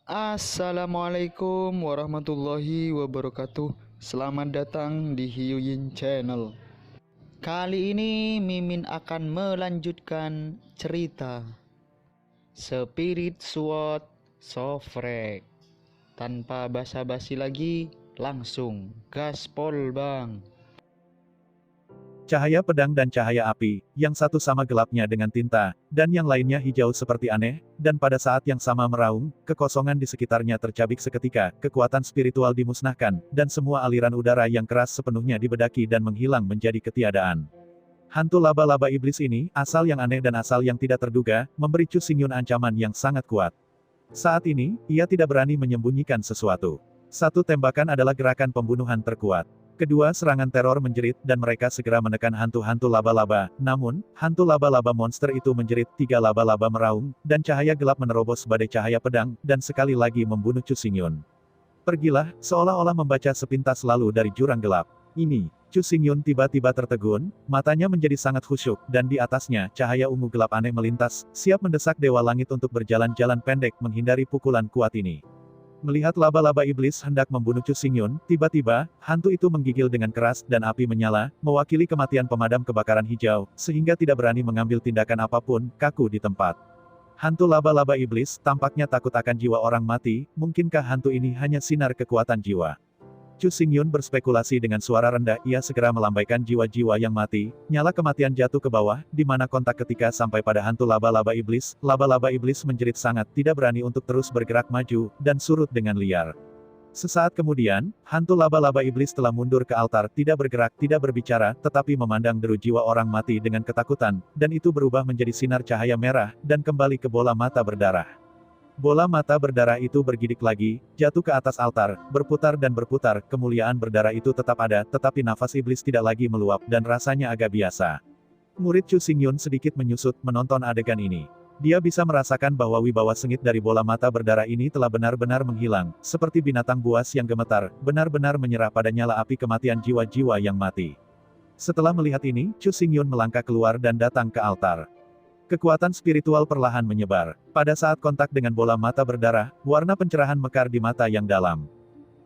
Assalamualaikum warahmatullahi wabarakatuh. Selamat datang di Hiu Yin Channel. Kali ini Mimin akan melanjutkan cerita Spirit Sword Sofrek. Tanpa basa-basi lagi, langsung gaspol bang. Cahaya pedang dan cahaya api, yang satu sama gelapnya dengan tinta, dan yang lainnya hijau seperti aneh, dan pada saat yang sama meraung, kekosongan di sekitarnya tercabik seketika, kekuatan spiritual dimusnahkan, dan semua aliran udara yang keras sepenuhnya dibedaki dan menghilang menjadi ketiadaan. Hantu laba-laba iblis ini, asal yang aneh dan asal yang tidak terduga, memberi Chu Xingyun ancaman yang sangat kuat. Saat ini, ia tidak berani menyembunyikan sesuatu. Satu tembakan adalah gerakan pembunuhan terkuat. Kedua serangan teror menjerit dan mereka segera menekan hantu-hantu laba-laba, namun, hantu laba-laba monster itu menjerit, tiga laba-laba meraung, dan cahaya gelap menerobos badai cahaya pedang, dan sekali lagi membunuh Chu Xingyun. Pergilah, seolah-olah membaca sepintas lalu dari jurang gelap. Ini, Chu Xingyun tiba-tiba tertegun, matanya menjadi sangat khusyuk, dan di atasnya, cahaya ungu gelap aneh melintas, siap mendesak Dewa Langit untuk berjalan-jalan pendek menghindari pukulan kuat ini. Melihat laba-laba iblis hendak membunuh Chu Xingyun, tiba-tiba, hantu itu menggigil dengan keras dan api menyala, mewakili kematian pemadam kebakaran hijau, sehingga tidak berani mengambil tindakan apapun, kaku di tempat. Hantu laba-laba iblis tampaknya takut akan jiwa orang mati, mungkinkah hantu ini hanya sinar kekuatan jiwa? Chu Xingyun berspekulasi dengan suara rendah, ia segera melambaikan jiwa-jiwa yang mati, nyala kematian jatuh ke bawah, di mana kontak ketika sampai pada hantu laba-laba iblis menjerit sangat, tidak berani untuk terus bergerak maju, dan surut dengan liar. Sesaat kemudian, hantu laba-laba iblis telah mundur ke altar, tidak bergerak, tidak berbicara, tetapi memandang deru jiwa orang mati dengan ketakutan, dan itu berubah menjadi sinar cahaya merah, dan kembali ke bola mata berdarah. Bola mata berdarah itu bergidik lagi, jatuh ke atas altar, berputar, kemuliaan berdarah itu tetap ada, tetapi nafas iblis tidak lagi meluap, dan rasanya agak biasa. Murid Chu Xingyun sedikit menyusut, menonton adegan ini. Dia bisa merasakan bahwa wibawa sengit dari bola mata berdarah ini telah benar-benar menghilang, seperti binatang buas yang gemetar, benar-benar menyerah pada nyala api kematian jiwa-jiwa yang mati. Setelah melihat ini, Chu Xingyun melangkah keluar dan datang ke altar. Kekuatan spiritual perlahan menyebar. Pada saat kontak dengan bola mata berdarah, warna pencerahan mekar di mata yang dalam.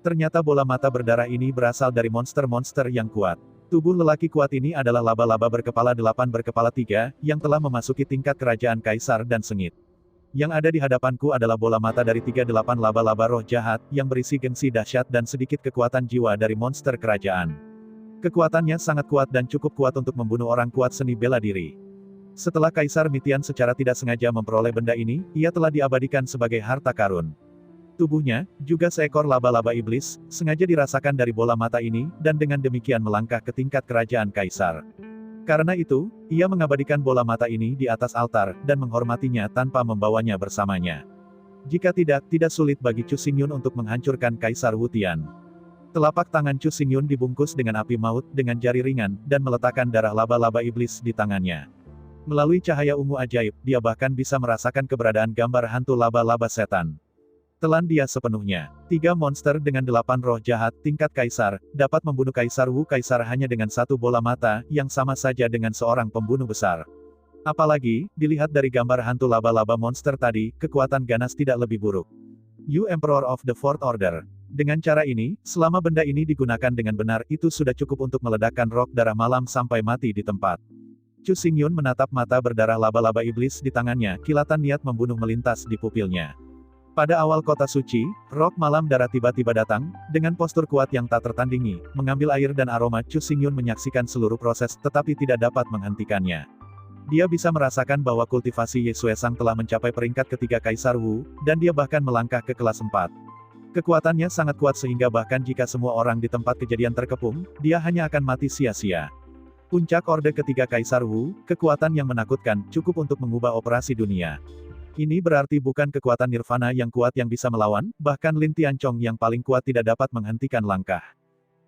Ternyata bola mata berdarah ini berasal dari monster-monster yang kuat. Tubuh lelaki kuat ini adalah laba-laba berkepala 8 berkepala 3, yang telah memasuki tingkat kerajaan kaisar dan sengit. Yang ada di hadapanku adalah bola mata dari 38 laba-laba roh jahat, yang berisi gengsi dahsyat dan sedikit kekuatan jiwa dari monster kerajaan. Kekuatannya sangat kuat dan cukup kuat untuk membunuh orang kuat seni bela diri. Setelah Kaisar Mitian secara tidak sengaja memperoleh benda ini, ia telah diabadikan sebagai harta karun. Tubuhnya, juga seekor laba-laba iblis, sengaja dirasakan dari bola mata ini, dan dengan demikian melangkah ke tingkat kerajaan Kaisar. Karena itu, ia mengabadikan bola mata ini di atas altar, dan menghormatinya tanpa membawanya bersamanya. Jika tidak sulit bagi Chu Xingyun untuk menghancurkan Kaisar Wutian. Telapak tangan Chu Xingyun dibungkus dengan api maut, dengan jari ringan, dan meletakkan darah laba-laba iblis di tangannya. Melalui cahaya ungu ajaib, dia bahkan bisa merasakan keberadaan gambar hantu laba-laba setan. Telan dia sepenuhnya. 3 monster dengan 8 roh jahat, tingkat kaisar, dapat membunuh Kaisar Wu Kaisar hanya dengan satu bola mata, yang sama saja dengan seorang pembunuh besar. Apalagi, dilihat dari gambar hantu laba-laba monster tadi, kekuatan ganas tidak lebih buruk. You Emperor of the Fourth Order. Dengan cara ini, selama benda ini digunakan dengan benar, itu sudah cukup untuk meledakkan rok darah malam sampai mati di tempat. Chu Xingyun menatap mata berdarah laba-laba iblis di tangannya, kilatan niat membunuh melintas di pupilnya. Pada awal kota suci, rok malam darah tiba-tiba datang, dengan postur kuat yang tak tertandingi, mengambil air dan aroma. Chu Xingyun menyaksikan seluruh proses, tetapi tidak dapat menghentikannya. Dia bisa merasakan bahwa kultivasi Ye Xuesang telah mencapai peringkat ketiga Kaisar Wu, dan dia bahkan melangkah ke kelas 4. Kekuatannya sangat kuat sehingga bahkan jika semua orang di tempat kejadian terkepung, dia hanya akan mati sia-sia. Puncak Orde Ketiga Kaisar Wu, kekuatan yang menakutkan, cukup untuk mengubah operasi dunia. Ini berarti bukan kekuatan nirvana yang kuat yang bisa melawan, bahkan Lin Tianchong yang paling kuat tidak dapat menghentikan langkah.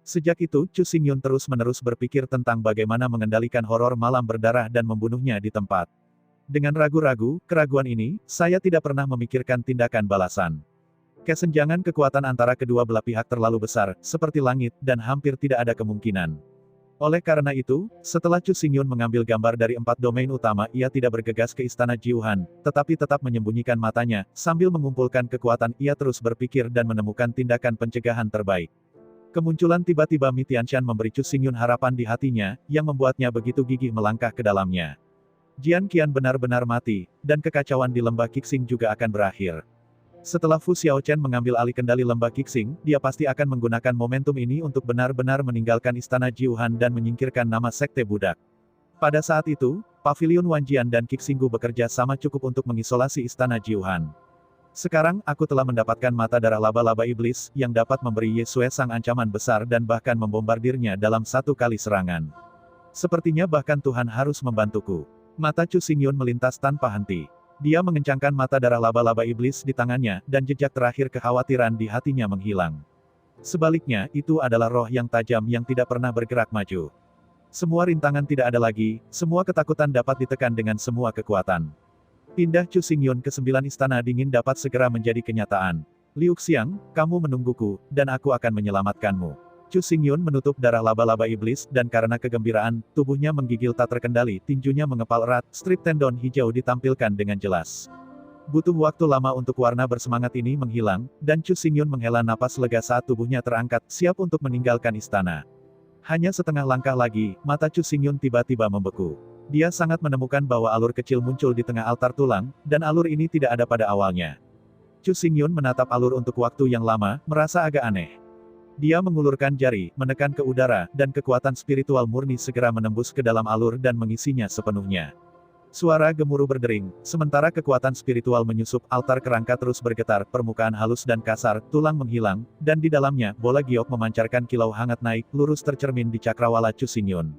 Sejak itu, Chu Xingyun terus-menerus berpikir tentang bagaimana mengendalikan horor malam berdarah dan membunuhnya di tempat. Dengan ragu-ragu, keraguan ini, saya tidak pernah memikirkan tindakan balasan. Kesenjangan kekuatan antara kedua belah pihak terlalu besar, seperti langit, dan hampir tidak ada kemungkinan. Oleh karena itu, setelah Chu Xingyun mengambil gambar dari 4 domain utama, ia tidak bergegas ke istana Jiuhan, tetapi tetap menyembunyikan matanya, sambil mengumpulkan kekuatan, ia terus berpikir dan menemukan tindakan pencegahan terbaik. Kemunculan tiba-tiba Mi Tianshan memberi Chu Xingyun harapan di hatinya, yang membuatnya begitu gigih melangkah ke dalamnya. Jian Qian benar-benar mati, dan kekacauan di lembah Qixing juga akan berakhir. Setelah Fu Xiaochen mengambil alih kendali lembah Qixing, dia pasti akan menggunakan momentum ini untuk benar-benar meninggalkan istana Jiuhan dan menyingkirkan nama sekte budak. Pada saat itu, Pavilion Wanjian dan Qixinggu bekerja sama cukup untuk mengisolasi istana Jiuhan. Sekarang, aku telah mendapatkan mata darah laba-laba iblis, yang dapat memberi Yesue sang ancaman besar dan bahkan membombardirnya dalam satu kali serangan. Sepertinya bahkan Tuhan harus membantuku. Mata Chu Xingyun melintas tanpa henti. Dia mengencangkan mata darah laba-laba iblis di tangannya, dan jejak terakhir kekhawatiran di hatinya menghilang. Sebaliknya, itu adalah roh yang tajam yang tidak pernah bergerak maju. Semua rintangan tidak ada lagi, semua ketakutan dapat ditekan dengan semua kekuatan. Pindah Chu Xingyun ke 9 istana dingin dapat segera menjadi kenyataan. Liu Xiang, kamu menungguku, dan aku akan menyelamatkanmu. Chu Xingyun menutup darah laba-laba iblis, dan karena kegembiraan, tubuhnya menggigil tak terkendali, tinjunya mengepal erat, strip tendon hijau ditampilkan dengan jelas. Butuh waktu lama untuk warna bersemangat ini menghilang, dan Chu Xingyun menghela napas lega saat tubuhnya terangkat, siap untuk meninggalkan istana. Hanya setengah langkah lagi, mata Chu Xingyun tiba-tiba membeku. Dia sangat menemukan bahwa alur kecil muncul di tengah altar tulang, dan alur ini tidak ada pada awalnya. Chu Xingyun menatap alur untuk waktu yang lama, merasa agak aneh. Dia mengulurkan jari, menekan ke udara, dan kekuatan spiritual murni segera menembus ke dalam alur dan mengisinya sepenuhnya. Suara gemuruh berdering, sementara kekuatan spiritual menyusup, altar kerangka terus bergetar, permukaan halus dan kasar, tulang menghilang, dan di dalamnya, bola giok memancarkan kilau hangat naik, lurus tercermin di cakrawala Chu Xingyun.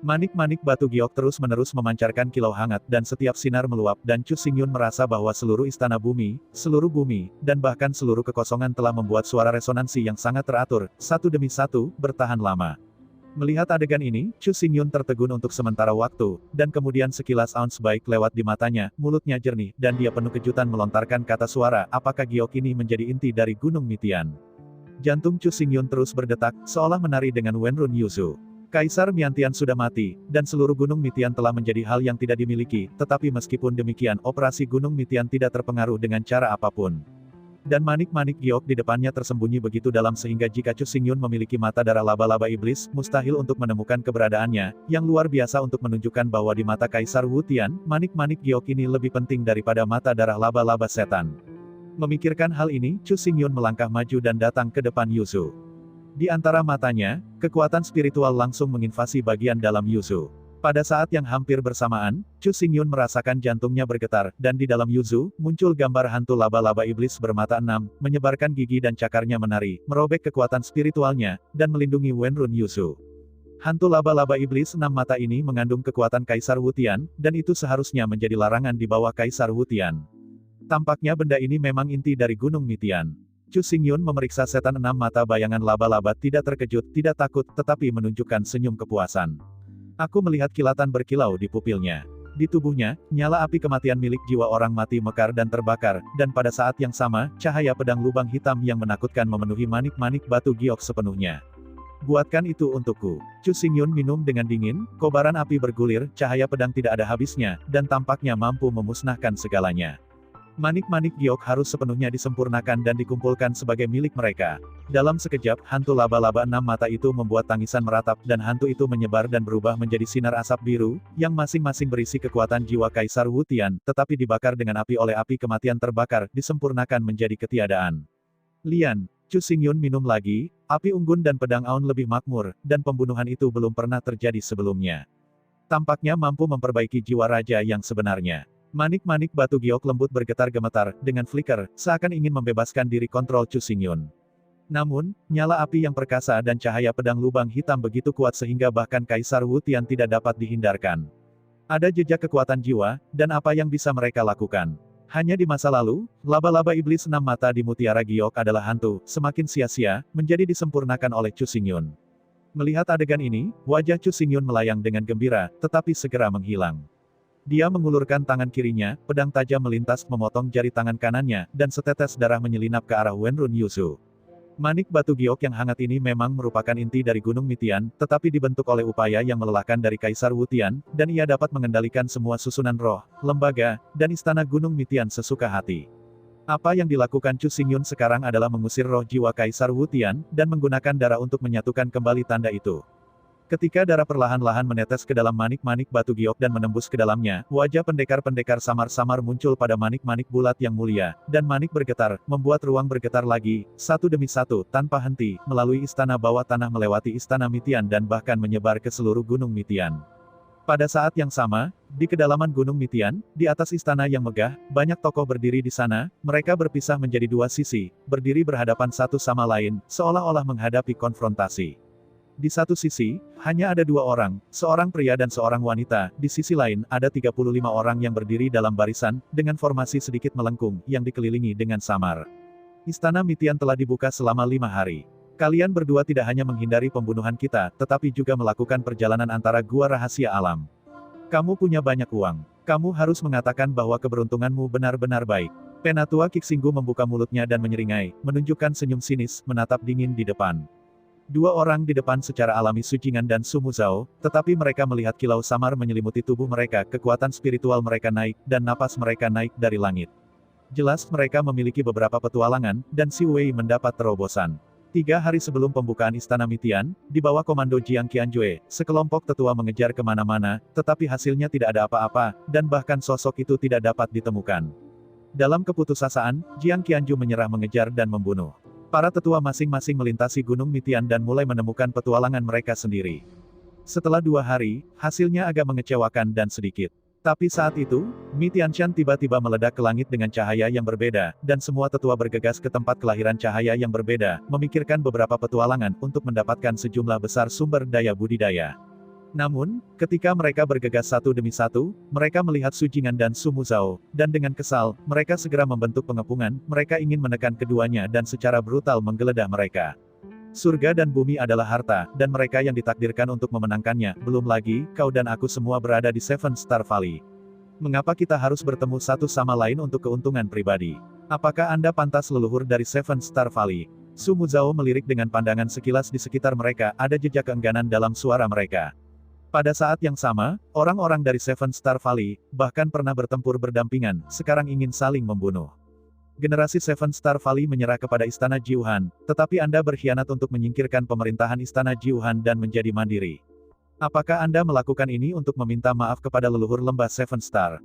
Manik-manik batu giok terus-menerus memancarkan kilau hangat, dan setiap sinar meluap, dan Chu Xingyun merasa bahwa seluruh istana bumi, dan bahkan seluruh kekosongan telah membuat suara resonansi yang sangat teratur, satu demi satu, bertahan lama. Melihat adegan ini, Chu Xingyun tertegun untuk sementara waktu, dan kemudian sekilas ounce baik lewat di matanya, mulutnya jernih, dan dia penuh kejutan melontarkan kata suara, apakah giok ini menjadi inti dari Gunung Mitian? Jantung Chu Xingyun terus berdetak, seolah menari dengan Wenrun Yuzu. Kaisar Miantian sudah mati, dan seluruh Gunung Mitian telah menjadi hal yang tidak dimiliki, tetapi meskipun demikian, operasi Gunung Mitian tidak terpengaruh dengan cara apapun. Dan manik-manik giok di depannya tersembunyi begitu dalam sehingga jika Chu Xingyun memiliki mata darah laba-laba iblis, mustahil untuk menemukan keberadaannya, yang luar biasa untuk menunjukkan bahwa di mata Kaisar Wu Tian, manik-manik giok ini lebih penting daripada mata darah laba-laba setan. Memikirkan hal ini, Chu Xingyun melangkah maju dan datang ke depan Yuzu. Di antara matanya, kekuatan spiritual langsung menginvasi bagian dalam Yuzu. Pada saat yang hampir bersamaan, Chu Xingyun merasakan jantungnya bergetar, dan di dalam Yuzu, muncul gambar hantu laba-laba iblis bermata 6, menyebarkan gigi dan cakarnya menari, merobek kekuatan spiritualnya, dan melindungi Wenrun Yuzu. Hantu laba-laba iblis 6 mata ini mengandung kekuatan Kaisar Wu Tian, dan itu seharusnya menjadi larangan di bawah Kaisar Wu Tian. Tampaknya benda ini memang inti dari Gunung Mitian. Chu Xingyun memeriksa setan 6 mata bayangan laba-laba tidak terkejut, tidak takut, tetapi menunjukkan senyum kepuasan. Aku melihat kilatan berkilau di pupilnya. Di tubuhnya, nyala api kematian milik jiwa orang mati mekar dan terbakar, dan pada saat yang sama, cahaya pedang lubang hitam yang menakutkan memenuhi manik-manik batu giok sepenuhnya. Buatkan itu untukku. Chu Xingyun minum dengan dingin, kobaran api bergulir, cahaya pedang tidak ada habisnya, dan tampaknya mampu memusnahkan segalanya. Manik-manik giok harus sepenuhnya disempurnakan dan dikumpulkan sebagai milik mereka. Dalam sekejap, hantu laba-laba 6 mata itu membuat tangisan meratap, dan hantu itu menyebar dan berubah menjadi sinar asap biru, yang masing-masing berisi kekuatan jiwa Kaisar Wu Tian, tetapi dibakar dengan api oleh api kematian terbakar, disempurnakan menjadi ketiadaan. Lian, Chu Xingyun minum lagi, api unggun dan pedang Aun lebih makmur, dan pembunuhan itu belum pernah terjadi sebelumnya. Tampaknya mampu memperbaiki jiwa raja yang sebenarnya. Manik-manik batu giok lembut bergetar gemetar, dengan flicker, seakan ingin membebaskan diri kontrol Chu Xingyun. Namun, nyala api yang perkasa dan cahaya pedang lubang hitam begitu kuat sehingga bahkan Kaisar Wu Tian tidak dapat dihindarkan. Ada jejak kekuatan jiwa, dan apa yang bisa mereka lakukan? Hanya di masa lalu, laba-laba iblis 6 mata di mutiara giok adalah hantu, semakin sia-sia, menjadi disempurnakan oleh Chu Xingyun. Melihat adegan ini, wajah Chu Xingyun melayang dengan gembira, tetapi segera menghilang. Dia mengulurkan tangan kirinya, pedang tajam melintas memotong jari tangan kanannya, dan setetes darah menyelinap ke arah Wenrun Yuzu. Manik batu giok yang hangat ini memang merupakan inti dari Gunung Mitian, tetapi dibentuk oleh upaya yang melelahkan dari Kaisar Wutian, dan ia dapat mengendalikan semua susunan roh, lembaga, dan istana Gunung Mitian sesuka hati. Apa yang dilakukan Chu Xingyun sekarang adalah mengusir roh jiwa Kaisar Wutian, dan menggunakan darah untuk menyatukan kembali tanda itu. Ketika darah perlahan-lahan menetes ke dalam manik-manik batu giok dan menembus ke dalamnya, wajah pendekar-pendekar samar-samar muncul pada manik-manik bulat yang mulia, dan manik bergetar, membuat ruang bergetar lagi, satu demi satu, tanpa henti, melalui istana bawah tanah melewati istana Mitian dan bahkan menyebar ke seluruh Gunung Mitian. Pada saat yang sama, di kedalaman Gunung Mitian, di atas istana yang megah, banyak tokoh berdiri di sana, mereka berpisah menjadi dua sisi, berdiri berhadapan satu sama lain, seolah-olah menghadapi konfrontasi. Di satu sisi, hanya ada dua orang, seorang pria dan seorang wanita, di sisi lain, ada 35 orang yang berdiri dalam barisan, dengan formasi sedikit melengkung, yang dikelilingi dengan samar. Istana Mitian telah dibuka selama 5 hari. Kalian berdua tidak hanya menghindari pembunuhan kita, tetapi juga melakukan perjalanan antara gua rahasia alam. Kamu punya banyak uang. Kamu harus mengatakan bahwa keberuntunganmu benar-benar baik. Penatua Kixinggu membuka mulutnya dan menyeringai, menunjukkan senyum sinis, menatap dingin di depan. Dua orang di depan secara alami Su Jingan dan Su Muzhao, tetapi mereka melihat kilau samar menyelimuti tubuh mereka, kekuatan spiritual mereka naik, dan napas mereka naik dari langit. Jelas mereka memiliki beberapa petualangan, dan Si Wei mendapat terobosan. 3 hari sebelum pembukaan Istana Mitian, di bawah komando Jiang Qianjue, sekelompok tetua mengejar kemana-mana, tetapi hasilnya tidak ada apa-apa, dan bahkan sosok itu tidak dapat ditemukan. Dalam keputusasaan, Jiang Qianju menyerah mengejar dan membunuh. Para tetua masing-masing melintasi Gunung Mitian dan mulai menemukan petualangan mereka sendiri. Setelah 2 hari, hasilnya agak mengecewakan dan sedikit. Tapi saat itu, Mitianshan tiba-tiba meledak ke langit dengan cahaya yang berbeda, dan semua tetua bergegas ke tempat kelahiran cahaya yang berbeda, memikirkan beberapa petualangan untuk mendapatkan sejumlah besar sumber daya budidaya. Namun, ketika mereka bergegas satu demi satu, mereka melihat Su Jingan dan Su Muzhao, dan dengan kesal, mereka segera membentuk pengepungan, mereka ingin menekan keduanya dan secara brutal menggeledah mereka. Surga dan bumi adalah harta, dan mereka yang ditakdirkan untuk memenangkannya, belum lagi, kau dan aku semua berada di Seven Star Valley. Mengapa kita harus bertemu satu sama lain untuk keuntungan pribadi? Apakah Anda pantas leluhur dari Seven Star Valley? Su Muzhao melirik dengan pandangan sekilas di sekitar mereka, ada jejak keengganan dalam suara mereka. Pada saat yang sama, orang-orang dari Seven Star Valley, bahkan pernah bertempur berdampingan, sekarang ingin saling membunuh. Generasi Seven Star Valley menyerah kepada Istana Jiuhan, tetapi Anda berkhianat untuk menyingkirkan pemerintahan Istana Jiuhan dan menjadi mandiri. Apakah Anda melakukan ini untuk meminta maaf kepada leluhur lembah Seven Star?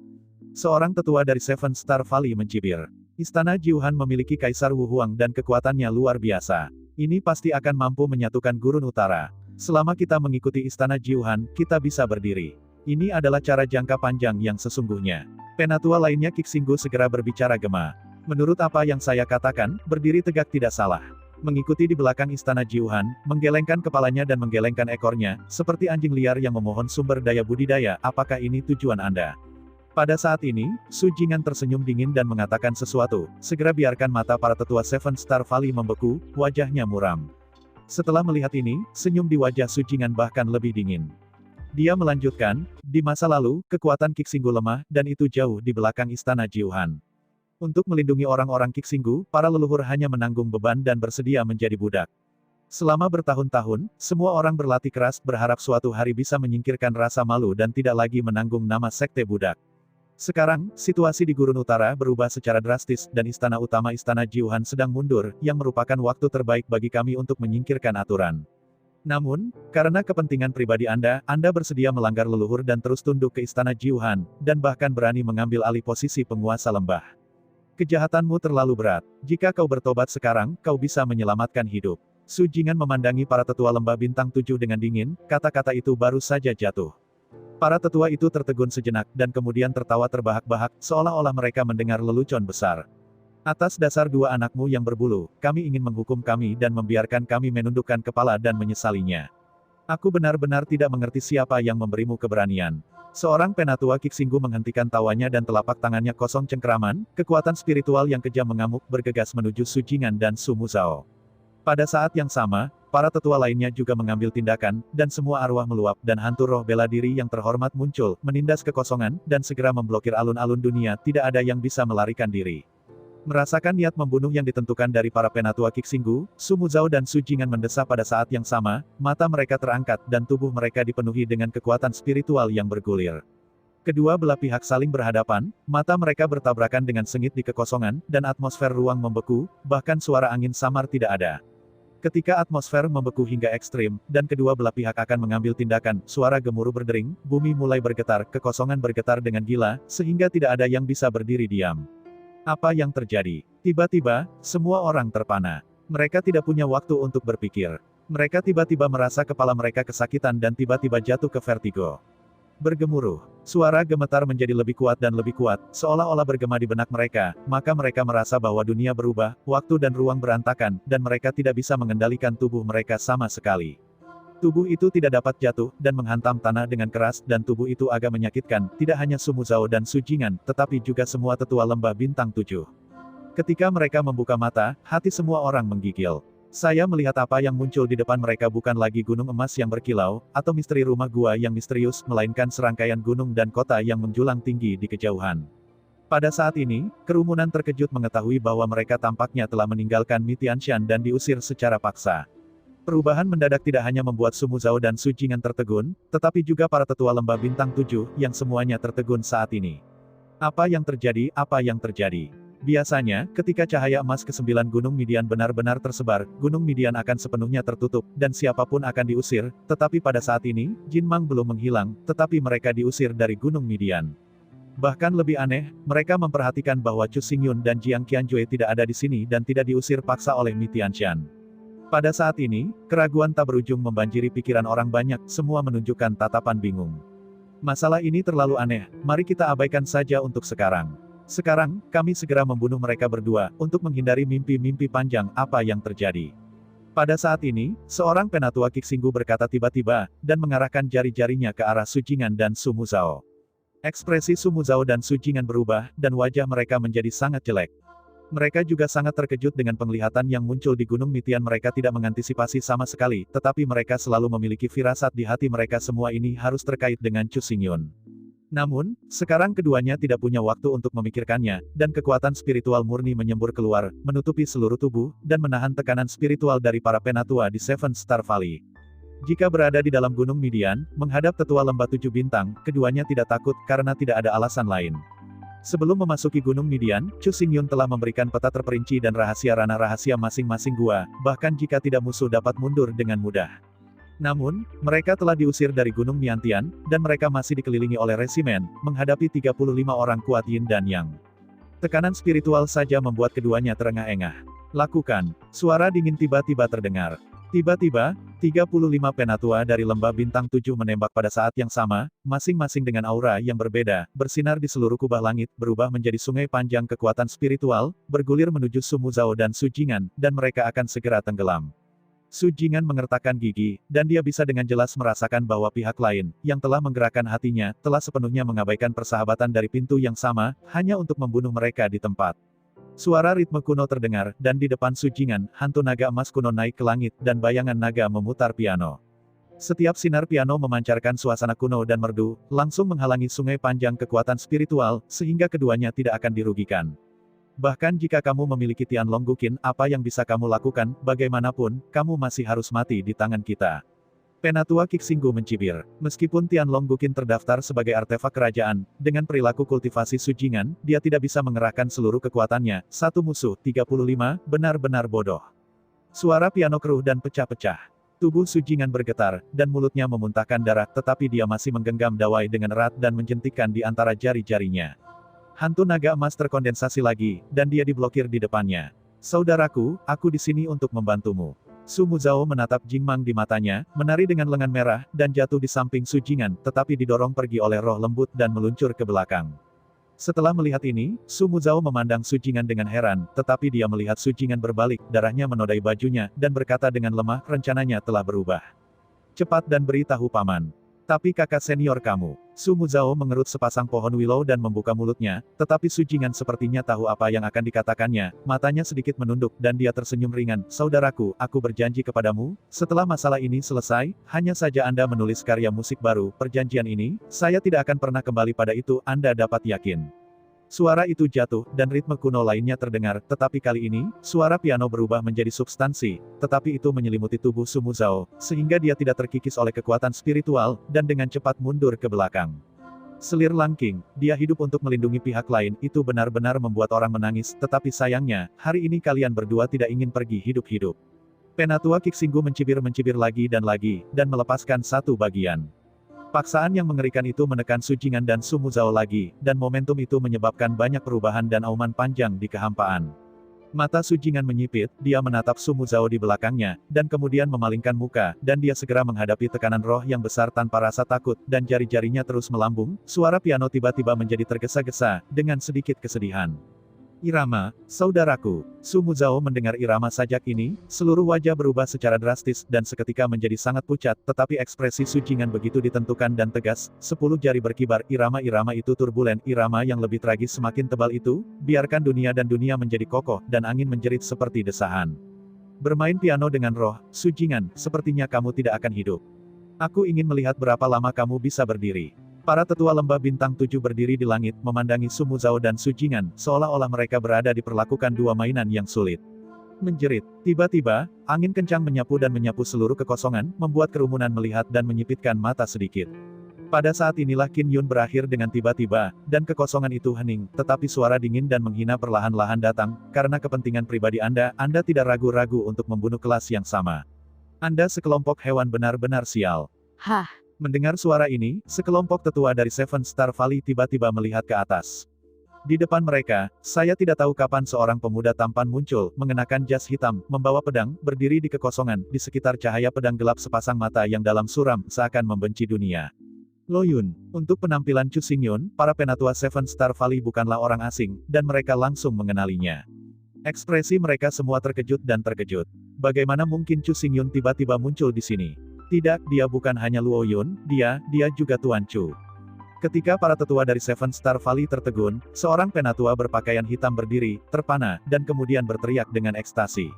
Seorang tetua dari Seven Star Valley mencibir. Istana Jiuhan memiliki Kaisar Wu Huang dan kekuatannya luar biasa. Ini pasti akan mampu menyatukan Gurun Utara. Selama kita mengikuti Istana Jiuhan, kita bisa berdiri. Ini adalah cara jangka panjang yang sesungguhnya. Penatua lainnya Kixinggu segera berbicara gema. Menurut apa yang saya katakan, berdiri tegak tidak salah. Mengikuti di belakang Istana Jiuhan, menggelengkan kepalanya dan menggelengkan ekornya, seperti anjing liar yang memohon sumber daya budidaya, apakah ini tujuan Anda? Pada saat ini, Su Jingan tersenyum dingin dan mengatakan sesuatu, segera biarkan mata para tetua Seven Star Valley membeku, wajahnya muram. Setelah melihat ini, senyum di wajah Su Jingan bahkan lebih dingin. Dia melanjutkan, di masa lalu, kekuatan Kixinggu lemah, dan itu jauh di belakang Istana Jiuhan. Untuk melindungi orang-orang Kixinggu, para leluhur hanya menanggung beban dan bersedia menjadi budak. Selama bertahun-tahun, semua orang berlatih keras, berharap suatu hari bisa menyingkirkan rasa malu dan tidak lagi menanggung nama sekte budak. Sekarang, situasi di Gurun Utara berubah secara drastis, dan istana utama Istana Jiuhan sedang mundur, yang merupakan waktu terbaik bagi kami untuk menyingkirkan aturan. Namun, karena kepentingan pribadi Anda bersedia melanggar leluhur dan terus tunduk ke Istana Jiuhan, dan bahkan berani mengambil alih posisi penguasa lembah. Kejahatanmu terlalu berat. Jika kau bertobat sekarang, kau bisa menyelamatkan hidup. Su Jingan memandangi para tetua lembah bintang 7 dengan dingin, kata-kata itu baru saja jatuh. Para tetua itu tertegun sejenak, dan kemudian tertawa terbahak-bahak, seolah-olah mereka mendengar lelucon besar. Atas dasar 2 anakmu yang berbulu, kami ingin menghukum kami dan membiarkan kami menundukkan kepala dan menyesalinya. Aku benar-benar tidak mengerti siapa yang memberimu keberanian. Seorang penatua Kixinggu menghentikan tawanya dan telapak tangannya kosong cengkeraman, kekuatan spiritual yang kejam mengamuk bergegas menuju Su Jingan dan Su Muzhao. Pada saat yang sama, para tetua lainnya juga mengambil tindakan, dan semua arwah meluap, dan hantu roh bela diri yang terhormat muncul, menindas kekosongan, dan segera memblokir alun-alun dunia, tidak ada yang bisa melarikan diri. Merasakan niat membunuh yang ditentukan dari para penatua Kixinggu, Su Muzhao dan Su Jing'an mendesah pada saat yang sama, mata mereka terangkat dan tubuh mereka dipenuhi dengan kekuatan spiritual yang bergulir. Kedua belah pihak saling berhadapan, mata mereka bertabrakan dengan sengit di kekosongan, dan atmosfer ruang membeku, bahkan suara angin samar tidak ada. Ketika atmosfer membeku hingga ekstrim, dan kedua belah pihak akan mengambil tindakan, suara gemuruh berdering, bumi mulai bergetar, kekosongan bergetar dengan gila, sehingga tidak ada yang bisa berdiri diam. Apa yang terjadi? Tiba-tiba, semua orang terpana. Mereka tidak punya waktu untuk berpikir. Mereka tiba-tiba merasa kepala mereka kesakitan dan tiba-tiba jatuh ke vertigo. Bergemuruh. Suara gemetar menjadi lebih kuat dan lebih kuat, seolah-olah bergema di benak mereka, maka mereka merasa bahwa dunia berubah, waktu dan ruang berantakan, dan mereka tidak bisa mengendalikan tubuh mereka sama sekali. Tubuh itu tidak dapat jatuh, dan menghantam tanah dengan keras, dan tubuh itu agak menyakitkan, tidak hanya Su Muzhao dan Su Jing'an, tetapi juga semua tetua lembah bintang 7. Ketika mereka membuka mata, hati semua orang menggigil. Saya melihat apa yang muncul di depan mereka bukan lagi gunung emas yang berkilau, atau misteri rumah gua yang misterius, melainkan serangkaian gunung dan kota yang menjulang tinggi di kejauhan. Pada saat ini, kerumunan terkejut mengetahui bahwa mereka tampaknya telah meninggalkan Mitianshan dan diusir secara paksa. Perubahan mendadak tidak hanya membuat Su Muzhao dan Su Jing'an tertegun, tetapi juga para tetua lembah bintang 7, yang semuanya tertegun saat ini. Apa yang terjadi? Apa yang terjadi? Biasanya, ketika cahaya emas ke-9 Gunung Midian benar-benar tersebar, Gunung Midian akan sepenuhnya tertutup, dan siapapun akan diusir, tetapi pada saat ini, Jin Mang belum menghilang, tetapi mereka diusir dari Gunung Midian. Bahkan lebih aneh, mereka memperhatikan bahwa Chu Xingyun dan Jiang Qianjue tidak ada di sini dan tidak diusir paksa oleh Mitianshan. Pada saat ini, keraguan tak berujung membanjiri pikiran orang banyak, semua menunjukkan tatapan bingung. Masalah ini terlalu aneh, mari kita abaikan saja untuk sekarang. Sekarang, kami segera membunuh mereka berdua, untuk menghindari mimpi-mimpi panjang apa yang terjadi. Pada saat ini, seorang penatua Kixinggu berkata tiba-tiba, dan mengarahkan jari-jarinya ke arah Su Jing'an dan Su Muzhao. Ekspresi Su Muzhao dan Su Jing'an berubah, dan wajah mereka menjadi sangat jelek. Mereka juga sangat terkejut dengan penglihatan yang muncul di Gunung Mitian. Mereka tidak mengantisipasi sama sekali, tetapi mereka selalu memiliki firasat di hati mereka semua ini harus terkait dengan Chu Xingyun. Namun, sekarang keduanya tidak punya waktu untuk memikirkannya, dan kekuatan spiritual murni menyembur keluar, menutupi seluruh tubuh, dan menahan tekanan spiritual dari para penatua di Seven Star Valley. Jika berada di dalam Gunung Midian, menghadap tetua lembah 7 bintang, keduanya tidak takut, karena tidak ada alasan lain. Sebelum memasuki Gunung Midian, Chu Xingyun telah memberikan peta terperinci dan rahasia ranah rahasia masing-masing gua, bahkan jika tidak musuh dapat mundur dengan mudah. Namun, mereka telah diusir dari Gunung Miantian, dan mereka masih dikelilingi oleh resimen, menghadapi 35 orang kuat Yin dan Yang. Tekanan spiritual saja membuat keduanya terengah-engah. Lakukan. Suara dingin tiba-tiba terdengar. Tiba-tiba, 35 penatua dari lembah bintang 7 menembak pada saat yang sama, masing-masing dengan aura yang berbeda, bersinar di seluruh kubah langit, berubah menjadi sungai panjang kekuatan spiritual, bergulir menuju Su Muzhao dan Su Jing'an, dan mereka akan segera tenggelam. Su Jing'an mengertakkan gigi, dan dia bisa dengan jelas merasakan bahwa pihak lain, yang telah menggerakkan hatinya, telah sepenuhnya mengabaikan persahabatan dari pintu yang sama, hanya untuk membunuh mereka di tempat. Suara ritme kuno terdengar, dan di depan Su Jing'an, hantu naga emas kuno naik ke langit, dan bayangan naga memutar piano. Setiap sinar piano memancarkan suasana kuno dan merdu, langsung menghalangi sungai panjang kekuatan spiritual, sehingga keduanya tidak akan dirugikan. Bahkan jika kamu memiliki Tianlong Guqin, apa yang bisa kamu lakukan, bagaimanapun, kamu masih harus mati di tangan kita. Penatua Kixinggu mencibir. Meskipun Tianlong Guqin terdaftar sebagai artefak kerajaan, dengan perilaku kultivasi Su Jing'an, dia tidak bisa mengerahkan seluruh kekuatannya. Satu musuh, 35, benar-benar bodoh. Suara piano keruh dan pecah-pecah. Tubuh Su Jing'an bergetar, dan mulutnya memuntahkan darah, tetapi dia masih menggenggam dawai dengan erat dan menjentikkan di antara jari-jarinya. Hantu naga emas terkondensasi lagi, dan dia diblokir di depannya. Saudaraku, aku di sini untuk membantumu. Su Muzhao menatap Jing Mang di matanya, menari dengan lengan merah, dan jatuh di samping Su Jing'an, tetapi didorong pergi oleh roh lembut dan meluncur ke belakang. Setelah melihat ini, Su Muzhao memandang Su Jing'an dengan heran, tetapi dia melihat Su Jing'an berbalik, darahnya menodai bajunya, dan berkata dengan lemah, rencananya telah berubah. Cepat dan beritahu paman. Tapi kakak senior kamu. Su Muzhao mengerut sepasang pohon willow dan membuka mulutnya, tetapi Su Jing'an sepertinya tahu apa yang akan dikatakannya, matanya sedikit menunduk, dan dia tersenyum ringan. Saudaraku, aku berjanji kepadamu, setelah masalah ini selesai, hanya saja Anda menulis karya musik baru, perjanjian ini, saya tidak akan pernah kembali pada itu, Anda dapat yakin. Suara itu jatuh, dan ritme kuno lainnya terdengar, tetapi kali ini, suara piano berubah menjadi substansi, tetapi itu menyelimuti tubuh Sumu Zhao, sehingga dia tidak terkikis oleh kekuatan spiritual, dan dengan cepat mundur ke belakang. Selir Langking, dia hidup untuk melindungi pihak lain, itu benar-benar membuat orang menangis, tetapi sayangnya, hari ini kalian berdua tidak ingin pergi hidup-hidup. Penatua Kixinggu mencibir-mencibir lagi, dan melepaskan satu bagian. Paksaan yang mengerikan itu menekan Su Jingan dan Sumu Zhao lagi, dan momentum itu menyebabkan banyak perubahan dan auman panjang di kehampaan. Mata Su Jingan menyipit, dia menatap Sumu Zhao di belakangnya, dan kemudian memalingkan muka, dan dia segera menghadapi tekanan roh yang besar tanpa rasa takut, dan jari-jarinya terus melambung, suara piano tiba-tiba menjadi tergesa-gesa, dengan sedikit kesedihan. Irama, saudaraku. Sumu Zhao mendengar irama sajak ini, seluruh wajah berubah secara drastis, dan seketika menjadi sangat pucat, tetapi ekspresi Su Jingan begitu ditentukan dan tegas, 10 jari berkibar, irama-irama itu turbulen, irama yang lebih tragis semakin tebal itu, biarkan dunia dan dunia menjadi kokoh, dan angin menjerit seperti desahan. Bermain piano dengan roh, Su Jingan, sepertinya kamu tidak akan hidup. Aku ingin melihat berapa lama kamu bisa berdiri. Para tetua lembah bintang 7 berdiri di langit, memandangi Sumu Zhao dan Su Jingan, seolah-olah mereka berada diperlakukan dua mainan yang sulit. Menjerit. Tiba-tiba, angin kencang menyapu dan menyapu seluruh kekosongan, membuat kerumunan melihat dan menyipitkan mata sedikit. Pada saat inilah Qin Yun berakhir dengan tiba-tiba, dan kekosongan itu hening, tetapi suara dingin dan menghina perlahan-lahan datang, karena kepentingan pribadi Anda tidak ragu-ragu untuk membunuh kelas yang sama. Anda sekelompok hewan benar-benar sial. Hah, Mendengar suara ini, sekelompok tetua dari Seven Star Valley tiba-tiba melihat ke atas. Di depan mereka, saya tidak tahu kapan seorang pemuda tampan muncul, mengenakan jas hitam, membawa pedang, berdiri di kekosongan, di sekitar cahaya pedang gelap sepasang mata yang dalam suram, seakan membenci dunia. Lo Yun, untuk penampilan Chu Xingyun, para penatua Seven Star Valley bukanlah orang asing, dan mereka langsung mengenalinya. Ekspresi mereka semua terkejut dan terkejut. Bagaimana mungkin Chu Xingyun tiba-tiba muncul di sini? Tidak, dia bukan hanya Luo Yun, dia juga Tuan Chu. Ketika para tetua dari Seven Star Valley tertegun, seorang penatua berpakaian hitam berdiri, terpana, dan kemudian berteriak dengan ekstasi.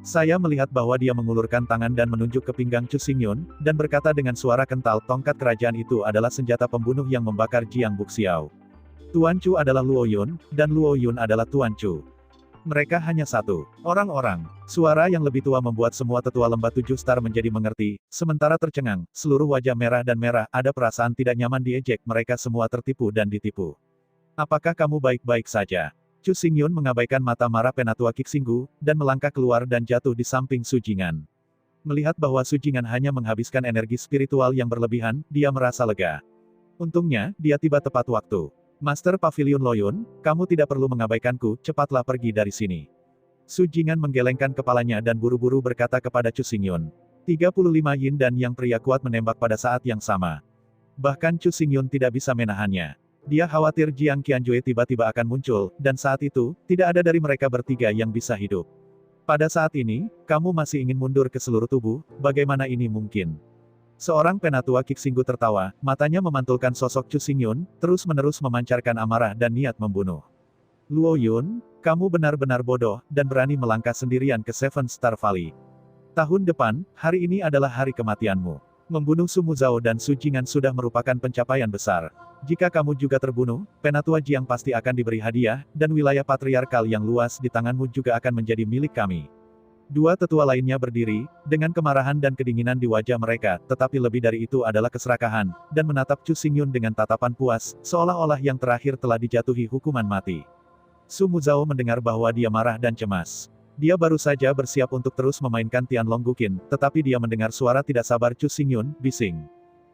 Saya melihat bahwa dia mengulurkan tangan dan menunjuk ke pinggang Chu Xingyun, dan berkata dengan suara kental, tongkat kerajaan itu adalah senjata pembunuh yang membakar Jiang Buxiao. Tuan Chu adalah Luo Yun, dan Luo Yun adalah Tuan Chu. Mereka hanya satu. Orang-orang. Suara yang lebih tua membuat semua tetua lembah 7 star menjadi mengerti, sementara tercengang, seluruh wajah merah dan merah, ada perasaan tidak nyaman diejek, mereka semua tertipu dan ditipu. Apakah kamu baik-baik saja? Chu Xingyun mengabaikan mata marah penatua Kixinggu, dan melangkah keluar dan jatuh di samping Su Jingan. Melihat bahwa Su Jingan hanya menghabiskan energi spiritual yang berlebihan, dia merasa lega. Untungnya, dia tiba tepat waktu. Master Pavilion Lo Yun, kamu tidak perlu mengabaikanku, cepatlah pergi dari sini. Su Jingan menggelengkan kepalanya dan buru-buru berkata kepada Chu Xingyun. 35 yin dan yang pria kuat menembak pada saat yang sama. Bahkan Chu Xingyun tidak bisa menahannya. Dia khawatir Jiang Qianjue tiba-tiba akan muncul, dan saat itu, tidak ada dari mereka bertiga yang bisa hidup. Pada saat ini, kamu masih ingin mundur ke seluruh tubuh, bagaimana ini mungkin? Seorang penatua Kixinggu tertawa, matanya memantulkan sosok Chu Xingyun, terus-menerus memancarkan amarah dan niat membunuh. Luo Yun, kamu benar-benar bodoh, dan berani melangkah sendirian ke Seven Star Valley. Tahun depan, hari ini adalah hari kematianmu. Membunuh Sumu Zhao dan Su Jingan sudah merupakan pencapaian besar. Jika kamu juga terbunuh, penatua Jiang pasti akan diberi hadiah, dan wilayah patriarkal yang luas di tanganmu juga akan menjadi milik kami. Dua tetua lainnya berdiri, dengan kemarahan dan kedinginan di wajah mereka, tetapi lebih dari itu adalah keserakahan, dan menatap Chu Xingyun dengan tatapan puas, seolah-olah yang terakhir telah dijatuhi hukuman mati. Sumu Zhao mendengar bahwa dia marah dan cemas. Dia baru saja bersiap untuk terus memainkan Tianlong Guqin, tetapi dia mendengar suara tidak sabar Chu Xingyun, bising.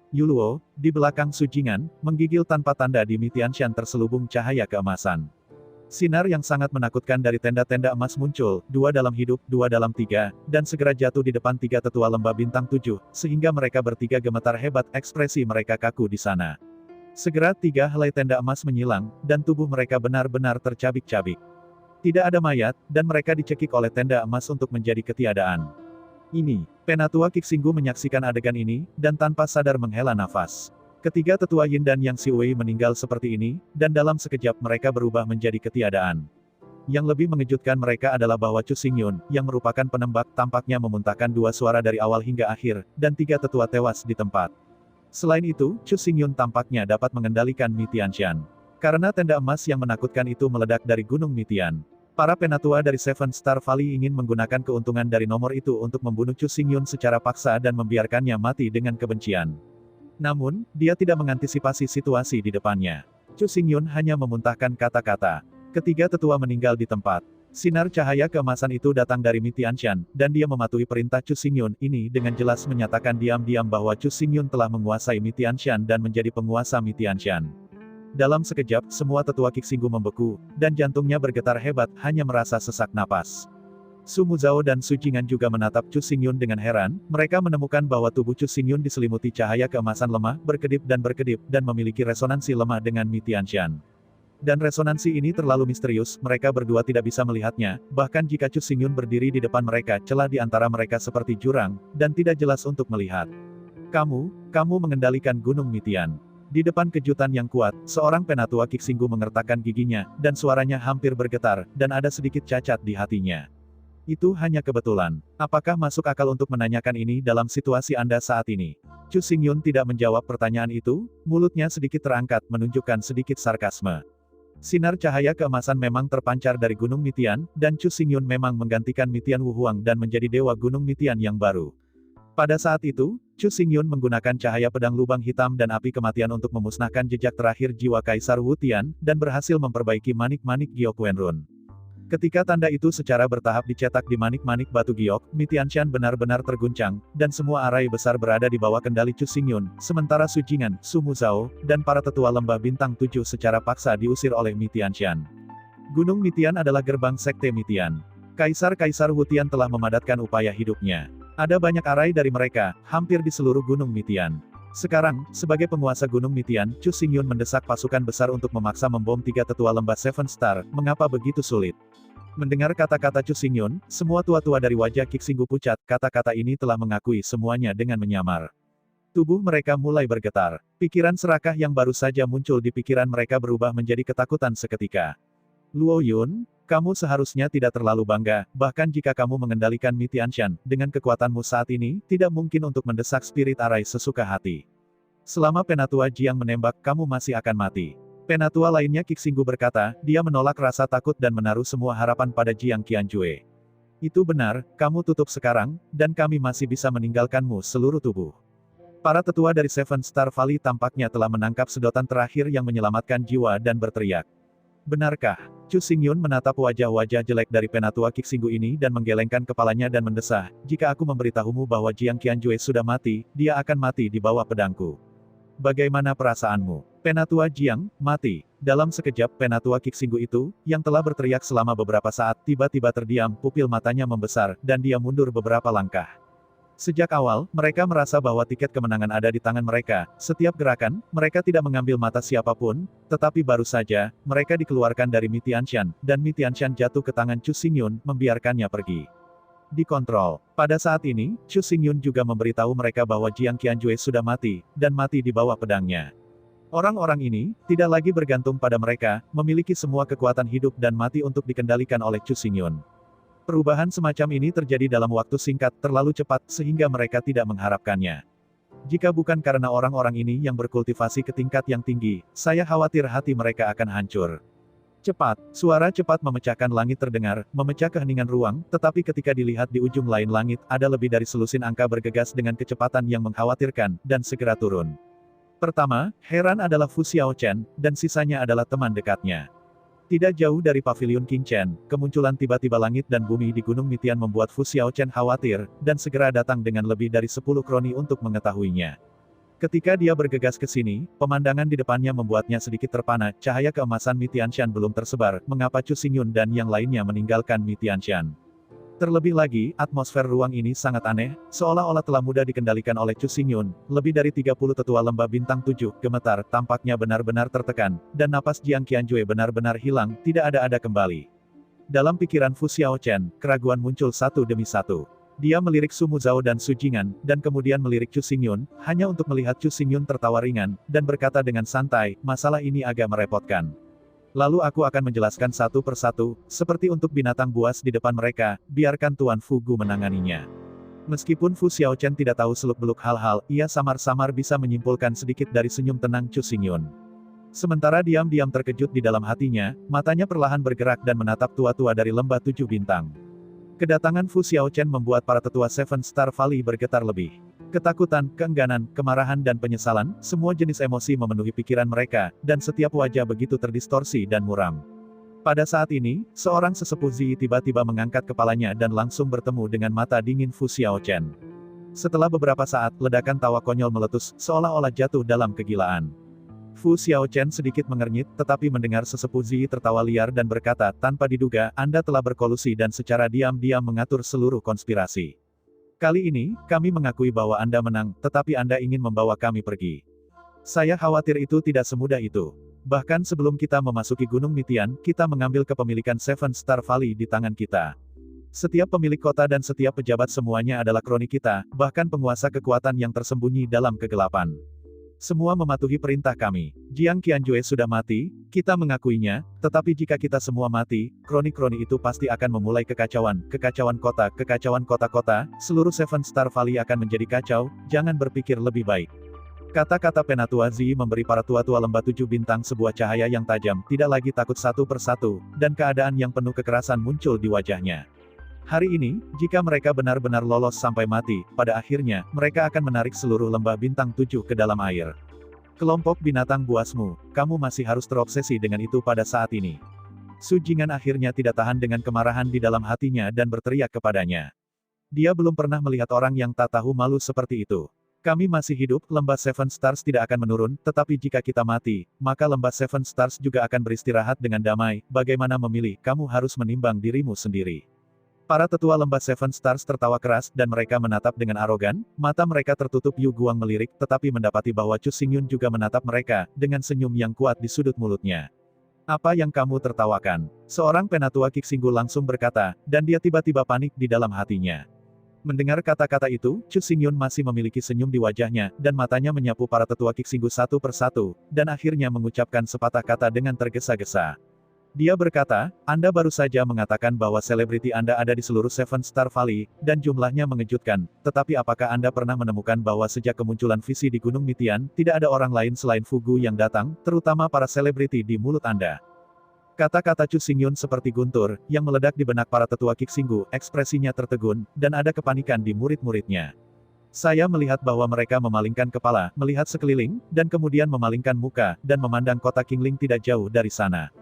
Yuluo, di belakang Su Jingan, menggigil tanpa tanda di Mi Tianshan terselubung cahaya keemasan. Sinar yang sangat menakutkan dari tenda-tenda emas muncul, 2 dalam hidup, 2 dalam 3, dan segera jatuh di depan 3 tetua lembah bintang 7, sehingga mereka bertiga gemetar hebat, ekspresi mereka kaku di sana. Segera 3 helai tenda emas menyilang, dan tubuh mereka benar-benar tercabik-cabik. Tidak ada mayat, dan mereka dicekik oleh tenda emas untuk menjadi ketiadaan. Ini, penatua Kixinggu menyaksikan adegan ini, dan tanpa sadar menghela nafas. Ketiga tetua Yin dan Yang Xiwei meninggal seperti ini, dan dalam sekejap mereka berubah menjadi ketiadaan. Yang lebih mengejutkan mereka adalah bahwa Chu Xingyun, yang merupakan penembak, tampaknya memuntahkan 2 suara dari awal hingga akhir, dan 3 tetua tewas di tempat. Selain itu, Chu Xingyun tampaknya dapat mengendalikan Mi Tianshan. Karena tenda emas yang menakutkan itu meledak dari Gunung Mitian. Para penatua dari Seven Star Valley ingin menggunakan keuntungan dari nomor itu untuk membunuh Chu Xingyun secara paksa dan membiarkannya mati dengan kebencian. Namun, dia tidak mengantisipasi situasi di depannya. Chu Xingyun hanya memuntahkan kata-kata. Ketiga tetua meninggal di tempat. Sinar cahaya keemasan itu datang dari Mi Tianshan, dan dia mematuhi perintah Chu Xingyun ini dengan jelas menyatakan diam-diam bahwa Chu Xingyun telah menguasai Mi Tianshan dan menjadi penguasa Mi Tianshan. Dalam sekejap, semua tetua Qixinggu membeku, dan jantungnya bergetar hebat, hanya merasa sesak napas. Su Muzhao dan Su Jingan juga menatap Chu Xingyun dengan heran, mereka menemukan bahwa tubuh Chu Xingyun diselimuti cahaya keemasan lemah, berkedip, dan memiliki resonansi lemah dengan Mi Tianshan. Dan resonansi ini terlalu misterius, mereka berdua tidak bisa melihatnya, bahkan jika Chu Xingyun berdiri di depan mereka, celah di antara mereka seperti jurang, dan tidak jelas untuk melihat. Kamu mengendalikan Gunung Mitian. Di depan kejutan yang kuat, seorang penatua Qixinggu mengertakkan giginya, dan suaranya hampir bergetar, dan ada sedikit cacat di hatinya. Itu hanya kebetulan. Apakah masuk akal untuk menanyakan ini dalam situasi Anda saat ini? Chu Xingyun tidak menjawab pertanyaan itu, mulutnya sedikit terangkat menunjukkan sedikit sarkasme. Sinar cahaya keemasan memang terpancar dari Gunung Mitian, dan Chu Xingyun memang menggantikan Mitian Wuhuang dan menjadi dewa Gunung Mitian yang baru. Pada saat itu, Chu Xingyun menggunakan cahaya pedang lubang hitam dan api kematian untuk memusnahkan jejak terakhir jiwa Kaisar Wu Tian, dan berhasil memperbaiki manik-manik giok Wenrun. Ketika tanda itu secara bertahap dicetak di manik-manik batu giok, Mi Tianshan benar-benar terguncang, dan semua arai besar berada di bawah kendali Chu Xingyun, sementara Su Jingan, Su Muzhao, dan para tetua lembah bintang 7 secara paksa diusir oleh Mi Tianshan. Gunung Mitian adalah gerbang sekte Mitian. Kaisar-kaisar Wu Tian telah memadatkan upaya hidupnya. Ada banyak arai dari mereka, hampir di seluruh Gunung Mitian. Sekarang, sebagai penguasa Gunung Mitian, Chu Xingyun mendesak pasukan besar untuk memaksa membom 3 tetua lembah Seven Star. Mengapa begitu sulit? Mendengar kata-kata Chu Xingyun, semua tua-tua dari wajah Qixinggu pucat, kata-kata ini telah mengakui semuanya dengan menyamar. Tubuh mereka mulai bergetar. Pikiran serakah yang baru saja muncul di pikiran mereka berubah menjadi ketakutan seketika. Luo Yun, kamu seharusnya tidak terlalu bangga, bahkan jika kamu mengendalikan Mi Tianshan, dengan kekuatanmu saat ini, tidak mungkin untuk mendesak spirit arai sesuka hati. Selama Penatua Jiang menembak, kamu masih akan mati. Penatua lainnya Qixinggu berkata, dia menolak rasa takut dan menaruh semua harapan pada Jiang Qianjue. Itu benar, kamu tutup sekarang, dan kami masih bisa meninggalkanmu seluruh tubuh. Para tetua dari Seven Star Valley tampaknya telah menangkap sedotan terakhir yang menyelamatkan jiwa dan berteriak. Benarkah? Chu Xingyun menatap wajah-wajah jelek dari penatua Qixinggu ini dan menggelengkan kepalanya dan mendesah, jika aku memberitahumu bahwa Jiang Qianjue sudah mati, dia akan mati di bawah pedangku. Bagaimana perasaanmu? Penatua Jiang, mati. Dalam sekejap penatua Qixinggu itu, yang telah berteriak selama beberapa saat, tiba-tiba terdiam, pupil matanya membesar, dan dia mundur beberapa langkah. Sejak awal, mereka merasa bahwa tiket kemenangan ada di tangan mereka. Setiap gerakan, mereka tidak mengambil mata siapapun, tetapi baru saja, mereka dikeluarkan dari Mi Tianshan, dan Mi Tianshan jatuh ke tangan Chu Xingyun, membiarkannya pergi. Dikontrol. Pada saat ini, Chu Xingyun juga memberitahu mereka bahwa Jiang Qianjue sudah mati, dan mati di bawah pedangnya. Orang-orang ini, tidak lagi bergantung pada mereka, memiliki semua kekuatan hidup dan mati untuk dikendalikan oleh Chu Xingyun. Perubahan semacam ini terjadi dalam waktu singkat, terlalu cepat, sehingga mereka tidak mengharapkannya. Jika bukan karena orang-orang ini yang berkultivasi ke tingkat yang tinggi, saya khawatir hati mereka akan hancur. Cepat, suara cepat memecahkan langit terdengar, memecah keheningan ruang, tetapi ketika dilihat di ujung lain langit, ada lebih dari selusin angka bergegas dengan kecepatan yang mengkhawatirkan, dan segera turun. Pertama, heran adalah Fu Xiaochen, dan sisanya adalah teman dekatnya. Tidak jauh dari pavilion King Chen, kemunculan tiba-tiba langit dan bumi di Gunung Mitian membuat Fu Xiaochen khawatir, dan segera datang dengan lebih dari 10 kroni untuk mengetahuinya. Ketika dia bergegas ke sini, pemandangan di depannya membuatnya sedikit terpana, cahaya keemasan Mi Tianshan belum tersebar, mengapa Chu Xingyun dan yang lainnya meninggalkan Mi Tianshan. Terlebih lagi, atmosfer ruang ini sangat aneh, seolah-olah telah mudah dikendalikan oleh Chu Xingyun. Lebih dari 30 tetua lembah bintang 7, gemetar, tampaknya benar-benar tertekan, dan napas Jiang Qianjue benar-benar hilang, tidak ada kembali. Dalam pikiran Fu Xiaochen, keraguan muncul satu demi satu. Dia melirik Su Muzhao dan Su Jingan, dan kemudian melirik Chu Xingyun, hanya untuk melihat Chu Xingyun tertawa ringan, dan berkata dengan santai, masalah ini agak merepotkan. Lalu aku akan menjelaskan satu persatu, seperti untuk binatang buas di depan mereka, biarkan Tuan Fu Gu menanganinya. Meskipun Fu Xiaochen tidak tahu seluk-beluk hal-hal, ia samar-samar bisa menyimpulkan sedikit dari senyum tenang Chu Xingyun. Sementara diam-diam terkejut di dalam hatinya, matanya perlahan bergerak dan menatap tua-tua dari lembah 7 bintang. Kedatangan Fu Xiaochen membuat para tetua Seven Star Valley bergetar lebih. Ketakutan, keengganan, kemarahan dan penyesalan, semua jenis emosi memenuhi pikiran mereka, dan setiap wajah begitu terdistorsi dan muram. Pada saat ini, seorang sesepuh Ziyi tiba-tiba mengangkat kepalanya dan langsung bertemu dengan mata dingin Fu Xiaochen. Setelah beberapa saat, ledakan tawa konyol meletus, seolah-olah jatuh dalam kegilaan. Fu Xiaochen sedikit mengernyit, tetapi mendengar sesepuh Ziyi tertawa liar dan berkata, tanpa diduga, Anda telah berkolusi dan secara diam-diam mengatur seluruh konspirasi. Kali ini, kami mengakui bahwa Anda menang, tetapi Anda ingin membawa kami pergi. Saya khawatir itu tidak semudah itu. Bahkan sebelum kita memasuki Gunung Mitian, kita mengambil kepemilikan Seven Star Valley di tangan kita. Setiap pemilik kota dan setiap pejabat semuanya adalah kroni kita, bahkan penguasa kekuatan yang tersembunyi dalam kegelapan. Semua mematuhi perintah kami. Jiang Qianjue sudah mati, kita mengakuinya, tetapi jika kita semua mati, kroni-kroni itu pasti akan memulai kekacauan kekacauan kota-kota, seluruh Seven Star Valley akan menjadi kacau, jangan berpikir lebih baik. Kata-kata Penatua Ziyi memberi para tua-tua lembah 7 bintang sebuah cahaya yang tajam, tidak lagi takut satu persatu, dan keadaan yang penuh kekerasan muncul di wajahnya. Hari ini, jika mereka benar-benar lolos sampai mati, pada akhirnya, mereka akan menarik seluruh lembah bintang 7 ke dalam air. Kelompok binatang buasmu, kamu masih harus terobsesi dengan itu pada saat ini. Su Jingan akhirnya tidak tahan dengan kemarahan di dalam hatinya dan berteriak kepadanya. Dia belum pernah melihat orang yang tak tahu malu seperti itu. Kami masih hidup, lembah Seven Stars tidak akan menurun, tetapi jika kita mati, maka lembah Seven Stars juga akan beristirahat dengan damai. Bagaimana memilih, kamu harus menimbang dirimu sendiri. Para tetua lembah Seven Stars tertawa keras, dan mereka menatap dengan arogan, mata mereka tertutup. Yu Guang melirik, tetapi mendapati bahwa Chu Xingyun juga menatap mereka, dengan senyum yang kuat di sudut mulutnya. Apa yang kamu tertawakan? Seorang penatua Qixinggu langsung berkata, dan dia tiba-tiba panik di dalam hatinya. Mendengar kata-kata itu, Chu Xingyun masih memiliki senyum di wajahnya, dan matanya menyapu para tetua Qixinggu satu persatu, dan akhirnya mengucapkan sepatah kata dengan tergesa-gesa. Dia berkata, Anda baru saja mengatakan bahwa selebriti Anda ada di seluruh Seven Star Valley, dan jumlahnya mengejutkan, tetapi apakah Anda pernah menemukan bahwa sejak kemunculan visi di Gunung Mitian, tidak ada orang lain selain Fugu yang datang, terutama para selebriti di mulut Anda? Kata-kata Chu Xingyun seperti guntur, yang meledak di benak para tetua Qixinggu, ekspresinya tertegun, dan ada kepanikan di murid-muridnya. Saya melihat bahwa mereka memalingkan kepala, melihat sekeliling, dan kemudian memalingkan muka, dan memandang kota Qingling tidak jauh dari sana.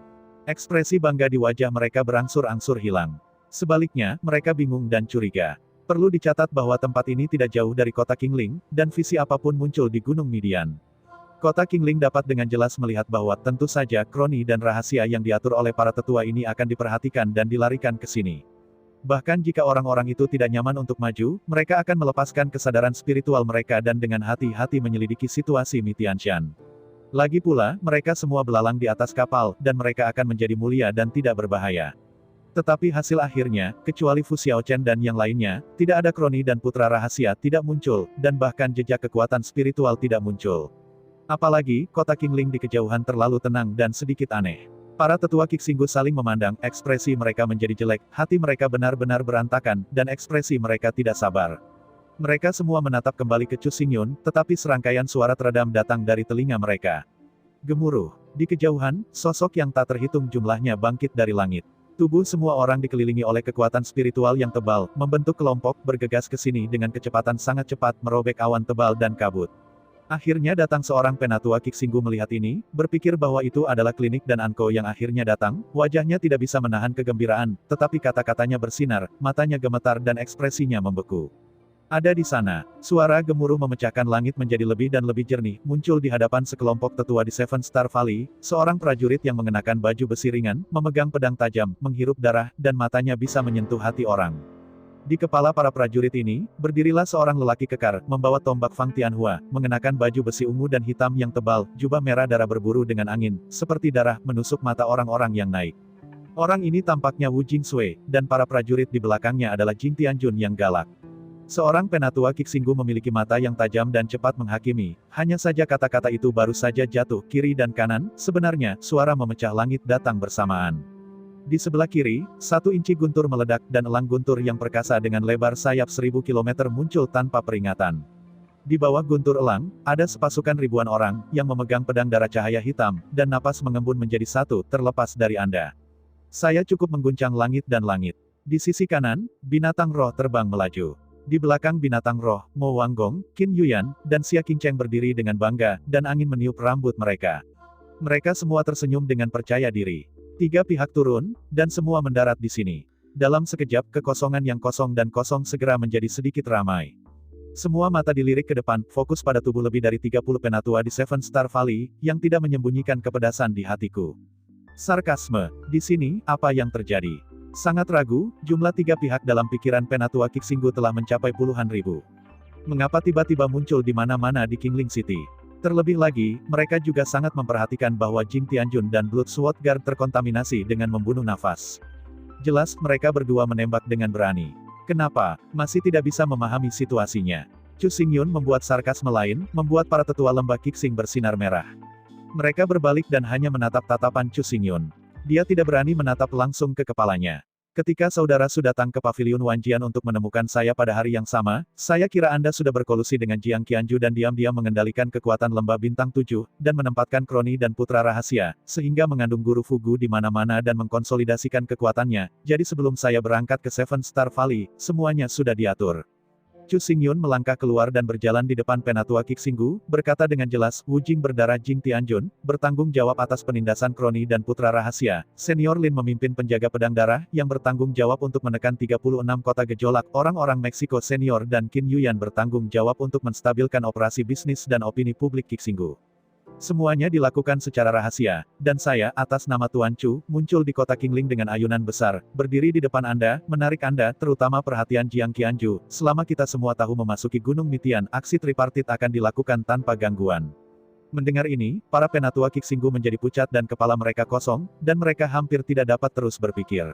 Ekspresi bangga di wajah mereka berangsur-angsur hilang. Sebaliknya, mereka bingung dan curiga. Perlu dicatat bahwa tempat ini tidak jauh dari kota Qingling, dan visi apapun muncul di Gunung Midian. Kota Qingling dapat dengan jelas melihat bahwa tentu saja kroni dan rahasia yang diatur oleh para tetua ini akan diperhatikan dan dilarikan ke sini. Bahkan jika orang-orang itu tidak nyaman untuk maju, mereka akan melepaskan kesadaran spiritual mereka dan dengan hati-hati menyelidiki situasi Mitianshan. Lagi pula, mereka semua belalang di atas kapal, dan mereka akan menjadi mulia dan tidak berbahaya. Tetapi hasil akhirnya, kecuali Fu Xiaochen dan yang lainnya, tidak ada kroni dan putra rahasia tidak muncul, dan bahkan jejak kekuatan spiritual tidak muncul. Apalagi, kota Qingling di kejauhan terlalu tenang dan sedikit aneh. Para tetua Qixinggu saling memandang, ekspresi mereka menjadi jelek, hati mereka benar-benar berantakan, dan ekspresi mereka tidak sabar. Mereka semua menatap kembali ke Chu Xingyun, tetapi serangkaian suara teredam datang dari telinga mereka. Gemuruh. Di kejauhan, sosok yang tak terhitung jumlahnya bangkit dari langit. Tubuh semua orang dikelilingi oleh kekuatan spiritual yang tebal, membentuk kelompok, bergegas ke sini dengan kecepatan sangat cepat, merobek awan tebal dan kabut. Akhirnya datang seorang penatua Qixinggu melihat ini, berpikir bahwa itu adalah klinik dan Anko yang akhirnya datang, wajahnya tidak bisa menahan kegembiraan, tetapi kata-katanya bersinar, matanya gemetar dan ekspresinya membeku. Ada di sana, suara gemuruh memecahkan langit menjadi lebih dan lebih jernih, muncul di hadapan sekelompok tetua di Seven Star Valley, seorang prajurit yang mengenakan baju besi ringan, memegang pedang tajam, menghirup darah, dan matanya bisa menyentuh hati orang. Di kepala para prajurit ini, berdirilah seorang lelaki kekar, membawa tombak Fang Tianhua, mengenakan baju besi ungu dan hitam yang tebal, jubah merah darah berburu dengan angin, seperti darah, menusuk mata orang-orang yang naik. Orang ini tampaknya Wu Jingsui, dan para prajurit di belakangnya adalah Jing Tianjun yang galak. Seorang penatua Qixinggu memiliki mata yang tajam dan cepat menghakimi, hanya saja kata-kata itu baru saja jatuh kiri dan kanan, sebenarnya, suara memecah langit datang bersamaan. Di sebelah kiri, 1 inci guntur meledak dan elang guntur yang perkasa dengan lebar sayap 1000 km muncul tanpa peringatan. Di bawah guntur elang, ada sepasukan ribuan orang, yang memegang pedang darah cahaya hitam, dan napas mengembun menjadi satu, terlepas dari Anda. Saya cukup mengguncang langit dan langit. Di sisi kanan, binatang roh terbang melaju. Di belakang binatang roh, Mo Wanggong, Qin Yuyan, dan Xia Qingcheng berdiri dengan bangga, dan angin meniup rambut mereka. Mereka semua tersenyum dengan percaya diri. 3 pihak turun, dan semua mendarat di sini. Dalam sekejap, kekosongan yang kosong dan kosong segera menjadi sedikit ramai. Semua mata dilirik ke depan, fokus pada tubuh lebih dari 30 penatua di Seven Star Valley, yang tidak menyembunyikan kepedasan di hatiku. Sarkasme. Di sini, apa yang terjadi? Sangat ragu, jumlah 3 pihak dalam pikiran penatua Qixinggu telah mencapai puluhan ribu. Mengapa tiba-tiba muncul di mana-mana di Qingling City? Terlebih lagi, mereka juga sangat memperhatikan bahwa Jing Tianjun dan Blood Sword Guard terkontaminasi dengan membunuh nafas. Jelas, mereka berdua menembak dengan berani. Kenapa? Masih tidak bisa memahami situasinya. Chu Xingyun membuat sarkasme lain, membuat para tetua lembah Qixing bersinar merah. Mereka berbalik dan hanya menatap tatapan Chu Xingyun. Dia tidak berani menatap langsung ke kepalanya. Ketika saudara Su datang ke paviliun Wanjian untuk menemukan saya pada hari yang sama, saya kira Anda sudah berkolusi dengan Jiang Qianju dan diam-diam mengendalikan kekuatan lembah bintang 7, dan menempatkan Kroni dan Putra Rahasia, sehingga mengandung guru Fugu di mana-mana dan mengkonsolidasikan kekuatannya. Jadi sebelum saya berangkat ke Seven Star Valley, semuanya sudah diatur. Chu Xingyun melangkah keluar dan berjalan di depan penatua Qixinggu, berkata dengan jelas, Wu Jing berdarah Jing Tianjun, bertanggung jawab atas penindasan Kroni dan Putra Rahasia. Senior Lin memimpin penjaga pedang darah, yang bertanggung jawab untuk menekan 36 kota gejolak. Orang-orang Meksiko senior dan Qin Yuyan bertanggung jawab untuk menstabilkan operasi bisnis dan opini publik Qixinggu. Semuanya dilakukan secara rahasia, dan saya, atas nama Tuan Chu, muncul di kota Qingling dengan ayunan besar, berdiri di depan Anda, menarik Anda, terutama perhatian Jiang Qianju. Selama kita semua tahu memasuki Gunung Mitian, aksi tripartit akan dilakukan tanpa gangguan. Mendengar ini, para penatua Qixinggu menjadi pucat dan kepala mereka kosong, dan mereka hampir tidak dapat terus berpikir.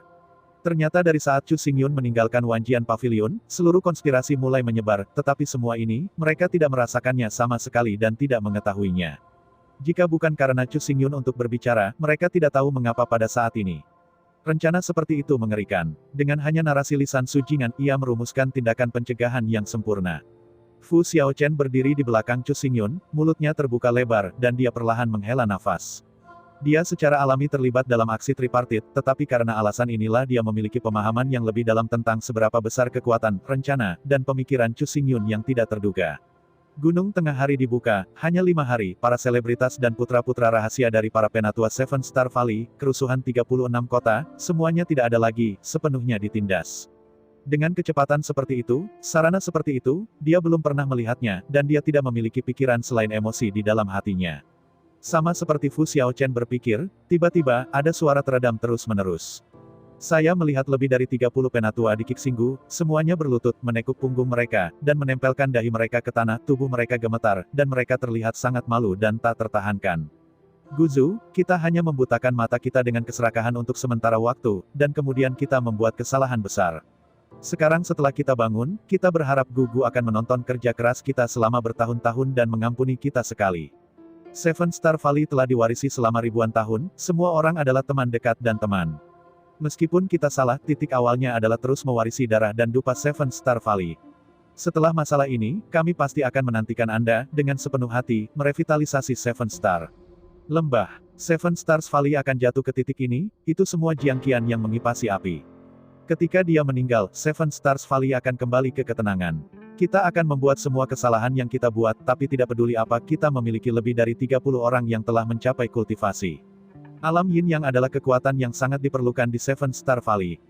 Ternyata dari saat Chu Xingyun meninggalkan Wanjian Pavilion, seluruh konspirasi mulai menyebar, tetapi semua ini, mereka tidak merasakannya sama sekali dan tidak mengetahuinya. Jika bukan karena Chu Xingyun untuk berbicara, mereka tidak tahu mengapa pada saat ini. Rencana seperti itu mengerikan. Dengan hanya narasi lisan Su Jingan, ia merumuskan tindakan pencegahan yang sempurna. Fu Xiaochen berdiri di belakang Chu Xingyun, mulutnya terbuka lebar, dan dia perlahan menghela nafas. Dia secara alami terlibat dalam aksi tripartit, tetapi karena alasan inilah dia memiliki pemahaman yang lebih dalam tentang seberapa besar kekuatan, rencana, dan pemikiran Chu Xingyun yang tidak terduga. Gunung Tengah Hari dibuka, hanya 5 hari, para selebritas dan putra-putra rahasia dari para penatua Seven Star Valley, kerusuhan 36 kota, semuanya tidak ada lagi, sepenuhnya ditindas. Dengan kecepatan seperti itu, sarana seperti itu, dia belum pernah melihatnya, dan dia tidak memiliki pikiran selain emosi di dalam hatinya. Sama seperti Fu Xiaochen berpikir, tiba-tiba, ada suara teredam terus-menerus. Saya melihat lebih dari 30 penatua di Qixinggu, semuanya berlutut, menekuk punggung mereka, dan menempelkan dahi mereka ke tanah, tubuh mereka gemetar, dan mereka terlihat sangat malu dan tak tertahankan. Guzu, kita hanya membutakan mata kita dengan keserakahan untuk sementara waktu, dan kemudian kita membuat kesalahan besar. Sekarang setelah kita bangun, kita berharap Gugu akan menonton kerja keras kita selama bertahun-tahun dan mengampuni kita sekali. Seven Star Valley telah diwarisi selama ribuan tahun, semua orang adalah teman dekat dan teman. Meskipun kita salah, titik awalnya adalah terus mewarisi darah dan dupa Seven Star Valley. Setelah masalah ini, kami pasti akan menantikan Anda, dengan sepenuh hati, merevitalisasi Seven Star. Lembah Seven Stars Valley akan jatuh ke titik ini, itu semua Jiang Qian yang mengipasi api. Ketika dia meninggal, Seven Stars Valley akan kembali ke ketenangan. Kita akan membuat semua kesalahan yang kita buat, tapi tidak peduli apa, kita memiliki lebih dari 30 orang yang telah mencapai kultivasi. Alam Yin Yang adalah kekuatan yang sangat diperlukan di Seven Star Valley.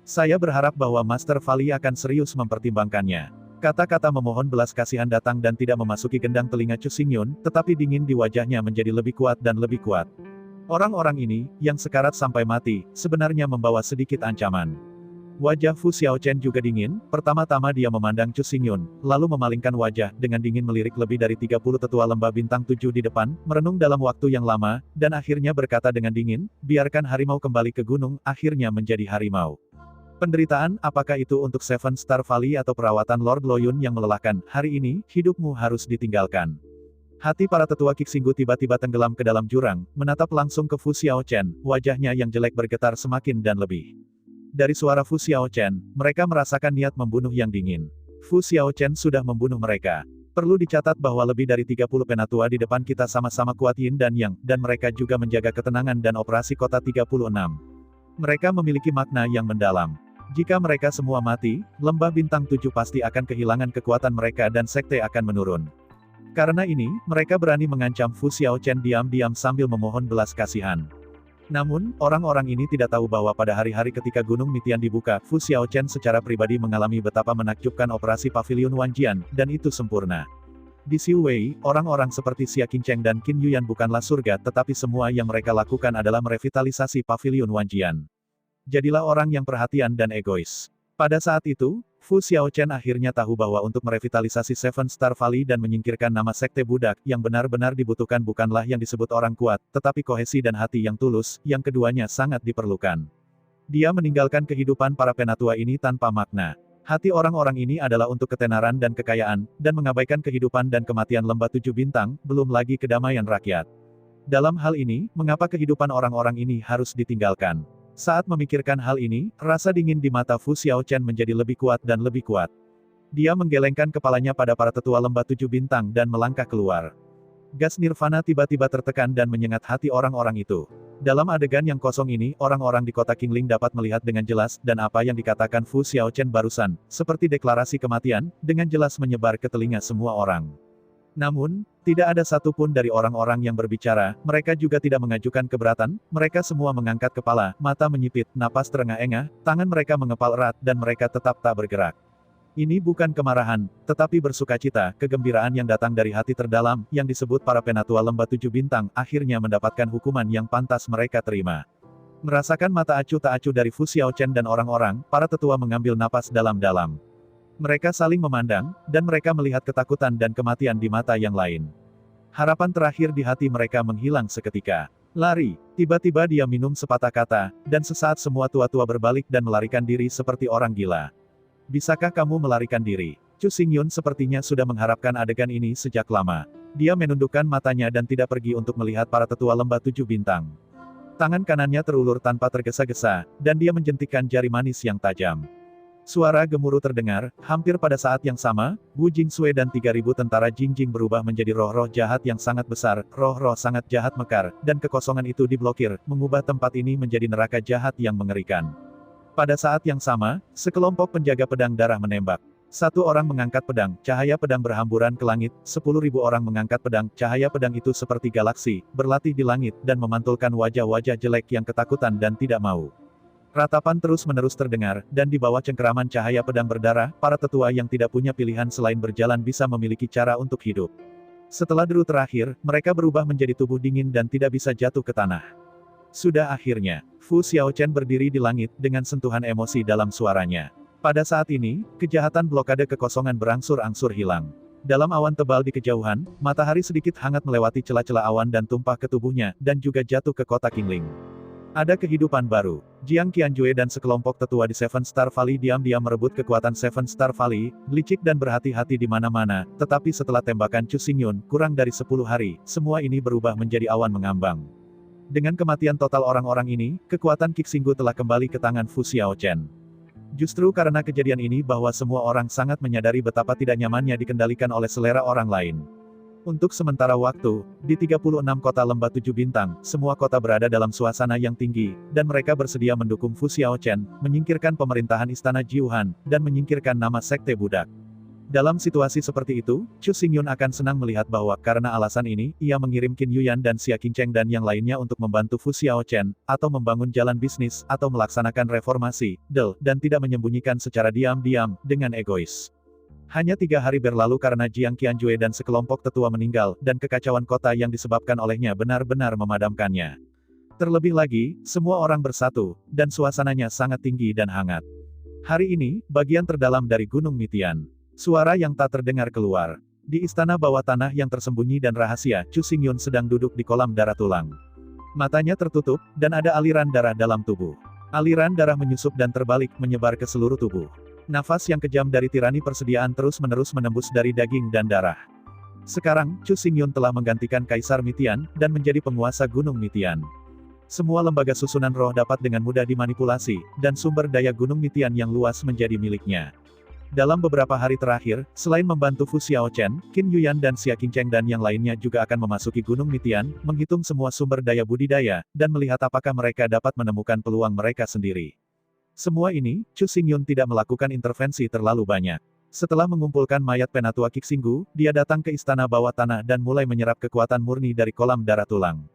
Saya berharap bahwa Master Valley akan serius mempertimbangkannya. Kata-kata memohon belas kasihan datang dan tidak memasuki gendang telinga Chu Xingyun, tetapi dingin di wajahnya menjadi lebih kuat dan lebih kuat. Orang-orang ini, yang sekarat sampai mati, sebenarnya membawa sedikit ancaman. Wajah Fu Xiaochen juga dingin, pertama-tama dia memandang Chu Xingyun, lalu memalingkan wajah, dengan dingin melirik lebih dari 30 tetua lembah bintang 7 di depan, merenung dalam waktu yang lama, dan akhirnya berkata dengan dingin, biarkan harimau kembali ke gunung, akhirnya menjadi harimau. Penderitaan, apakah itu untuk Seven Star Valley atau perawatan Lord Loyun yang melelahkan, hari ini, hidupmu harus ditinggalkan. Hati para tetua Qixinggu tiba-tiba tenggelam ke dalam jurang, menatap langsung ke Fu Xiaochen, wajahnya yang jelek bergetar semakin dan lebih. Dari suara Fu Xiaochen, mereka merasakan niat membunuh yang dingin. Fu Xiaochen sudah membunuh mereka. Perlu dicatat bahwa lebih dari 30 penatua di depan kita sama-sama kuat yin dan yang, dan mereka juga menjaga ketenangan dan operasi kota 36. Mereka memiliki makna yang mendalam. Jika mereka semua mati, lembah bintang 7 pasti akan kehilangan kekuatan mereka dan sekte akan menurun. Karena ini, mereka berani mengancam Fu Xiaochen diam-diam sambil memohon belas kasihan. Namun, orang-orang ini tidak tahu bahwa pada hari-hari ketika Gunung Mitian dibuka, Fu Xiaochen secara pribadi mengalami betapa menakjubkan operasi Pavilion Wanjian, dan itu sempurna. Di Xiu Wei, orang-orang seperti Xia Qingcheng dan Qin Yuyan bukanlah surga, tetapi semua yang mereka lakukan adalah merevitalisasi Pavilion Wanjian. Jadilah orang yang perhatian dan egois. Pada saat itu, Fu Xiaochen akhirnya tahu bahwa untuk merevitalisasi Seven Star Valley dan menyingkirkan nama sekte budak, yang benar-benar dibutuhkan bukanlah yang disebut orang kuat, tetapi kohesi dan hati yang tulus, yang keduanya sangat diperlukan. Dia meninggalkan kehidupan para penatua ini tanpa makna. Hati orang-orang ini adalah untuk ketenaran dan kekayaan, dan mengabaikan kehidupan dan kematian lembah 7 bintang, belum lagi kedamaian rakyat. Dalam hal ini, mengapa kehidupan orang-orang ini harus ditinggalkan? Saat memikirkan hal ini, rasa dingin di mata Fu Xiaochen menjadi lebih kuat dan lebih kuat. Dia menggelengkan kepalanya pada para tetua lembah 7 bintang dan melangkah keluar. Gas nirvana tiba-tiba tertekan dan menyengat hati orang-orang itu. Dalam adegan yang kosong ini, orang-orang di kota Qingling dapat melihat dengan jelas, dan apa yang dikatakan Fu Xiaochen barusan, seperti deklarasi kematian, dengan jelas menyebar ke telinga semua orang. Namun, tidak ada satupun dari orang-orang yang berbicara, mereka juga tidak mengajukan keberatan, mereka semua mengangkat kepala, mata menyipit, napas terengah-engah, tangan mereka mengepal erat, dan mereka tetap tak bergerak. Ini bukan kemarahan, tetapi bersukacita, kegembiraan yang datang dari hati terdalam, yang disebut para penatua lembah 7 bintang, akhirnya mendapatkan hukuman yang pantas mereka terima. Merasakan mata acuh tak acuh dari Fu Xiaochen dan orang-orang, para tetua mengambil napas dalam-dalam. Mereka saling memandang, dan mereka melihat ketakutan dan kematian di mata yang lain. Harapan terakhir di hati mereka menghilang seketika. Lari. Tiba-tiba dia minum sepatah kata, dan sesaat semua tua-tua berbalik dan melarikan diri seperti orang gila. Bisakah kamu melarikan diri? Chu Xingyun sepertinya sudah mengharapkan adegan ini sejak lama. Dia menundukkan matanya dan tidak pergi untuk melihat para tetua lembah 7 bintang. Tangan kanannya terulur tanpa tergesa-gesa, dan dia menjentikkan jari manis yang tajam. Suara gemuruh terdengar, hampir pada saat yang sama, Wu Jingsui dan 3.000 tentara Jingjing berubah menjadi roh-roh jahat yang sangat besar, roh-roh sangat jahat mekar, dan kekosongan itu diblokir, mengubah tempat ini menjadi neraka jahat yang mengerikan. Pada saat yang sama, sekelompok penjaga pedang darah menembak. Satu orang mengangkat pedang, cahaya pedang berhamburan ke langit, 10.000 orang mengangkat pedang, cahaya pedang itu seperti galaksi, berlatih di langit, dan memantulkan wajah-wajah jelek yang ketakutan dan tidak mau. Ratapan terus-menerus terdengar, dan di bawah cengkeraman cahaya pedang berdarah, para tetua yang tidak punya pilihan selain berjalan bisa memiliki cara untuk hidup. Setelah deru terakhir, mereka berubah menjadi tubuh dingin dan tidak bisa jatuh ke tanah. Sudah akhirnya, Fu Xiaochen berdiri di langit, dengan sentuhan emosi dalam suaranya. Pada saat ini, kejahatan blokade kekosongan berangsur-angsur hilang. Dalam awan tebal di kejauhan, matahari sedikit hangat melewati celah-celah awan dan tumpah ke tubuhnya, dan juga jatuh ke kota Qingling. Ada kehidupan baru. Jiang Qianjue dan sekelompok tetua di Seven Star Valley diam-diam merebut kekuatan Seven Star Valley, licik dan berhati-hati di mana-mana, tetapi setelah tembakan Chu Xingyun, kurang dari 10 hari, semua ini berubah menjadi awan mengambang. Dengan kematian total orang-orang ini, kekuatan Qixinggu telah kembali ke tangan Fu Xiaochen. Justru karena kejadian ini bahwa semua orang sangat menyadari betapa tidak nyamannya dikendalikan oleh selera orang lain. Untuk sementara waktu, di 36 kota lembah 7 bintang, semua kota berada dalam suasana yang tinggi, dan mereka bersedia mendukung Fu Xiaochen, menyingkirkan pemerintahan Istana Jiuhan, dan menyingkirkan nama sekte budak. Dalam situasi seperti itu, Chu Xingyun akan senang melihat bahwa, karena alasan ini, ia mengirim Qin Yuyan dan Xia Qingcheng dan yang lainnya untuk membantu Fu Xiaochen, atau membangun jalan bisnis, atau melaksanakan reformasi, dan tidak menyembunyikan secara diam-diam, dengan egois. Hanya 3 hari berlalu karena Jiang Qianjue dan sekelompok tetua meninggal, dan kekacauan kota yang disebabkan olehnya benar-benar memadamkannya. Terlebih lagi, semua orang bersatu, dan suasananya sangat tinggi dan hangat. Hari ini, bagian terdalam dari Gunung Mitian. Suara yang tak terdengar keluar. Di istana bawah tanah yang tersembunyi dan rahasia, Chu Xingyun sedang duduk di kolam darah tulang. Matanya tertutup, dan ada aliran darah dalam tubuh. Aliran darah menyusup dan terbalik, menyebar ke seluruh tubuh. Nafas yang kejam dari tirani persediaan terus-menerus menembus dari daging dan darah. Sekarang, Chu Xingyun telah menggantikan Kaisar Mitian, dan menjadi penguasa Gunung Mitian. Semua lembaga susunan roh dapat dengan mudah dimanipulasi, dan sumber daya Gunung Mitian yang luas menjadi miliknya. Dalam beberapa hari terakhir, selain membantu Fu Xiaochen, Qin Yuyan dan Xia Qingcheng dan yang lainnya juga akan memasuki Gunung Mitian, menghitung semua sumber daya budidaya, dan melihat apakah mereka dapat menemukan peluang mereka sendiri. Semua ini, Chu Xingyun tidak melakukan intervensi terlalu banyak. Setelah mengumpulkan mayat penatua Qixinggu, dia datang ke istana bawah tanah dan mulai menyerap kekuatan murni dari kolam darah tulang.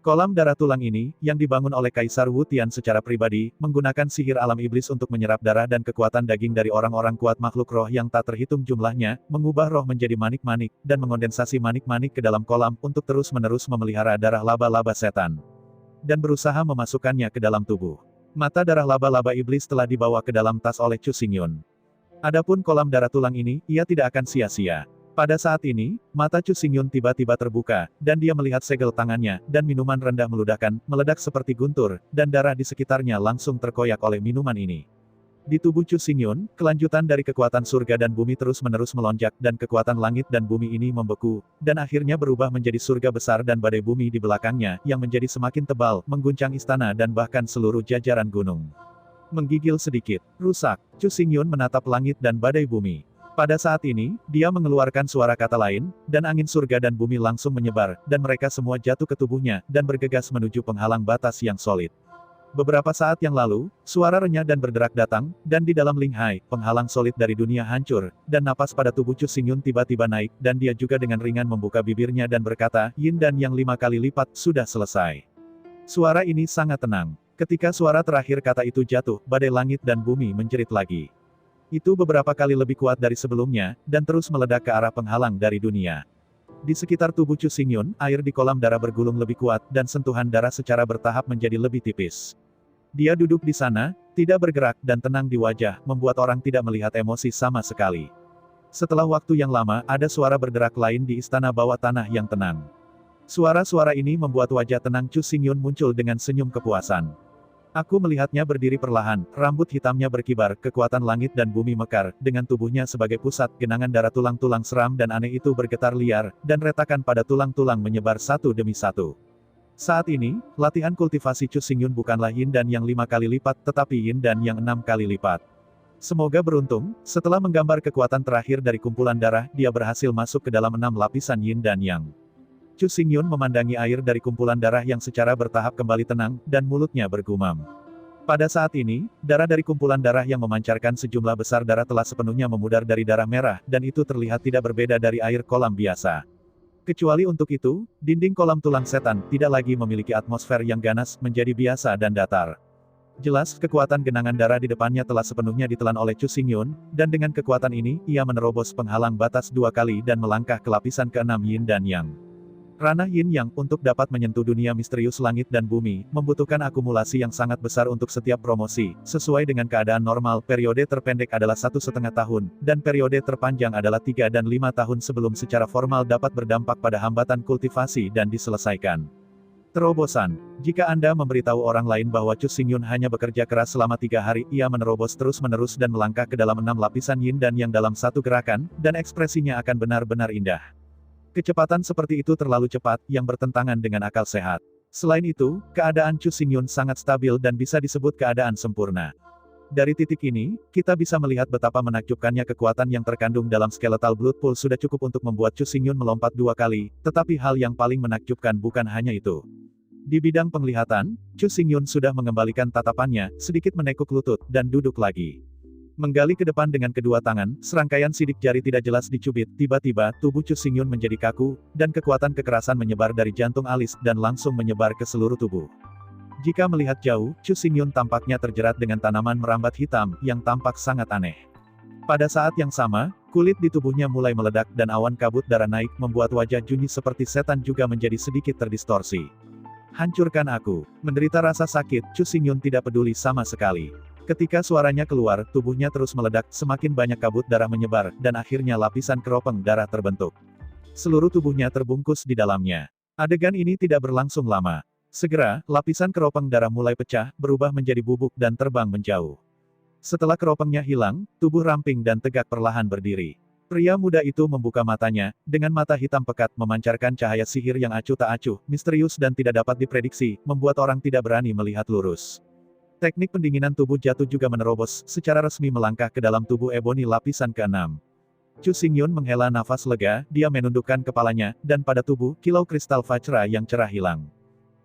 Kolam darah tulang ini, yang dibangun oleh Kaisar Wu Tian secara pribadi, menggunakan sihir alam iblis untuk menyerap darah dan kekuatan daging dari orang-orang kuat makhluk roh yang tak terhitung jumlahnya, mengubah roh menjadi manik-manik, dan mengondensasi manik-manik ke dalam kolam untuk terus-menerus memelihara darah laba-laba setan. Dan berusaha memasukkannya ke dalam tubuh. Mata darah laba-laba iblis telah dibawa ke dalam tas oleh Chu Xingyun. Adapun kolam darah tulang ini, ia tidak akan sia-sia. Pada saat ini, mata Chu Xingyun tiba-tiba terbuka, dan dia melihat segel tangannya, dan minuman rendah meledak seperti guntur, dan darah di sekitarnya langsung terkoyak oleh minuman ini. Di tubuh Chu Xingyun, kelanjutan dari kekuatan surga dan bumi terus-menerus melonjak, dan kekuatan langit dan bumi ini membeku, dan akhirnya berubah menjadi surga besar dan badai bumi di belakangnya, yang menjadi semakin tebal, mengguncang istana dan bahkan seluruh jajaran gunung. Menggigil sedikit, rusak, Chu Xingyun menatap langit dan badai bumi. Pada saat ini, dia mengeluarkan suara kata lain, dan angin surga dan bumi langsung menyebar, dan mereka semua jatuh ke tubuhnya, dan bergegas menuju penghalang batas yang solid. Beberapa saat yang lalu, suara renyah dan berderak datang, dan di dalam Linghai, penghalang solid dari dunia hancur, dan napas pada tubuh Chu Xingyun tiba-tiba naik, dan dia juga dengan ringan membuka bibirnya dan berkata, Yin dan yang 5 kali lipat, sudah selesai. Suara ini sangat tenang. Ketika suara terakhir kata itu jatuh, badai langit dan bumi menjerit lagi. Itu beberapa kali lebih kuat dari sebelumnya, dan terus meledak ke arah penghalang dari dunia. Di sekitar tubuh Chu Xingyun, air di kolam darah bergulung lebih kuat, dan sentuhan darah secara bertahap menjadi lebih tipis. Dia duduk di sana, tidak bergerak, dan tenang di wajah, membuat orang tidak melihat emosi sama sekali. Setelah waktu yang lama, ada suara berderak lain di istana bawah tanah yang tenang. Suara-suara ini membuat wajah tenang Chu Xingyun muncul dengan senyum kepuasan. Aku melihatnya berdiri perlahan, rambut hitamnya berkibar, kekuatan langit dan bumi mekar, dengan tubuhnya sebagai pusat, genangan darah tulang-tulang seram dan aneh itu bergetar liar, dan retakan pada tulang-tulang menyebar satu demi satu. Saat ini, latihan kultivasi Chu Xingyun bukanlah Yin dan yang 5 kali lipat, tetapi Yin dan yang 6 kali lipat. Semoga beruntung, setelah menggambar kekuatan terakhir dari kumpulan darah, dia berhasil masuk ke dalam 6 lapisan Yin dan Yang. Chu Xingyun memandangi air dari kumpulan darah yang secara bertahap kembali tenang, dan mulutnya bergumam. Pada saat ini, darah dari kumpulan darah yang memancarkan sejumlah besar darah telah sepenuhnya memudar dari darah merah, dan itu terlihat tidak berbeda dari air kolam biasa. Kecuali untuk itu, dinding kolam tulang setan tidak lagi memiliki atmosfer yang ganas, menjadi biasa dan datar. Jelas, kekuatan genangan darah di depannya telah sepenuhnya ditelan oleh Chu Xingyun, dan dengan kekuatan ini, ia menerobos penghalang batas 2 kali dan melangkah ke lapisan ke-6 Yin dan Yang. Ranah Yin Yang, untuk dapat menyentuh dunia misterius langit dan bumi, membutuhkan akumulasi yang sangat besar untuk setiap promosi. Sesuai dengan keadaan normal, periode terpendek adalah 1,5 tahun, dan periode terpanjang adalah 3 dan 5 tahun sebelum secara formal dapat berdampak pada hambatan kultivasi dan diselesaikan. Terobosan. Jika Anda memberitahu orang lain bahwa Chu Xingyun hanya bekerja keras selama 3 hari, ia menerobos terus-menerus dan melangkah ke dalam 6 lapisan Yin dan Yang dalam satu gerakan, dan ekspresinya akan benar-benar indah. Kecepatan seperti itu terlalu cepat, yang bertentangan dengan akal sehat. Selain itu, keadaan Chu Xingyun sangat stabil dan bisa disebut keadaan sempurna. Dari titik ini, kita bisa melihat betapa menakjubkannya kekuatan yang terkandung dalam skeletal blood pool sudah cukup untuk membuat Chu Xingyun melompat 2 kali, tetapi hal yang paling menakjubkan bukan hanya itu. Di bidang penglihatan, Chu Xingyun sudah mengembalikan tatapannya, sedikit menekuk lutut, dan duduk lagi. Menggali ke depan dengan kedua tangan, serangkaian sidik jari tidak jelas dicubit, tiba-tiba, tubuh Chu Xingyun menjadi kaku, dan kekuatan kekerasan menyebar dari jantung alis, dan langsung menyebar ke seluruh tubuh. Jika melihat jauh, Chu Xingyun tampaknya terjerat dengan tanaman merambat hitam, yang tampak sangat aneh. Pada saat yang sama, kulit di tubuhnya mulai meledak dan awan kabut darah naik, membuat wajah Junyi seperti setan juga menjadi sedikit terdistorsi. Hancurkan aku. Menderita rasa sakit, Chu Xingyun tidak peduli sama sekali. Ketika suaranya keluar, tubuhnya terus meledak, semakin banyak kabut darah menyebar, dan akhirnya lapisan keropeng darah terbentuk. Seluruh tubuhnya terbungkus di dalamnya. Adegan ini tidak berlangsung lama. Segera, lapisan keropeng darah mulai pecah, berubah menjadi bubuk dan terbang menjauh. Setelah keropengnya hilang, tubuh ramping dan tegak perlahan berdiri. Pria muda itu membuka matanya, dengan mata hitam pekat memancarkan cahaya sihir yang acuh tak acuh, misterius dan tidak dapat diprediksi, membuat orang tidak berani melihat lurus. Teknik pendinginan tubuh jatuh juga menerobos secara resmi melangkah ke dalam tubuh Ebony lapisan ke-6. Chu Xingyun menghela nafas lega, dia menundukkan kepalanya, dan pada tubuh, kilau kristal Vajra yang cerah hilang.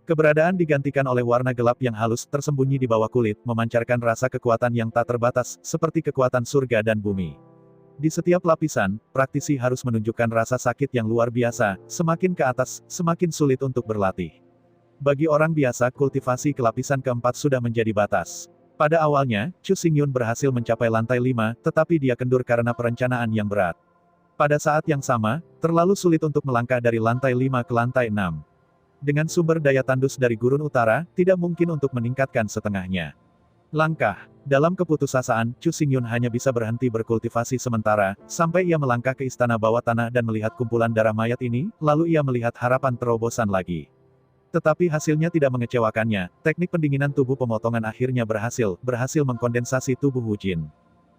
Keberadaan digantikan oleh warna gelap yang halus tersembunyi di bawah kulit, memancarkan rasa kekuatan yang tak terbatas, seperti kekuatan surga dan bumi. Di setiap lapisan, praktisi harus menunjukkan rasa sakit yang luar biasa, semakin ke atas, semakin sulit untuk berlatih. Bagi orang biasa, kultivasi ke lapisan keempat sudah menjadi batas. Pada awalnya, Chu Xingyun berhasil mencapai lantai 5, tetapi dia kendur karena perencanaan yang berat. Pada saat yang sama, terlalu sulit untuk melangkah dari lantai 5 ke lantai 6. Dengan sumber daya tandus dari gurun utara, tidak mungkin untuk meningkatkan setengahnya. Langkah. Dalam keputusasaan, Chu Xingyun hanya bisa berhenti berkultivasi sementara, sampai ia melangkah ke istana bawah tanah dan melihat kumpulan darah mayat ini, lalu ia melihat harapan terobosan lagi. Tetapi hasilnya tidak mengecewakannya, teknik pendinginan tubuh pemotongan akhirnya berhasil mengkondensasi tubuh Wu Jin.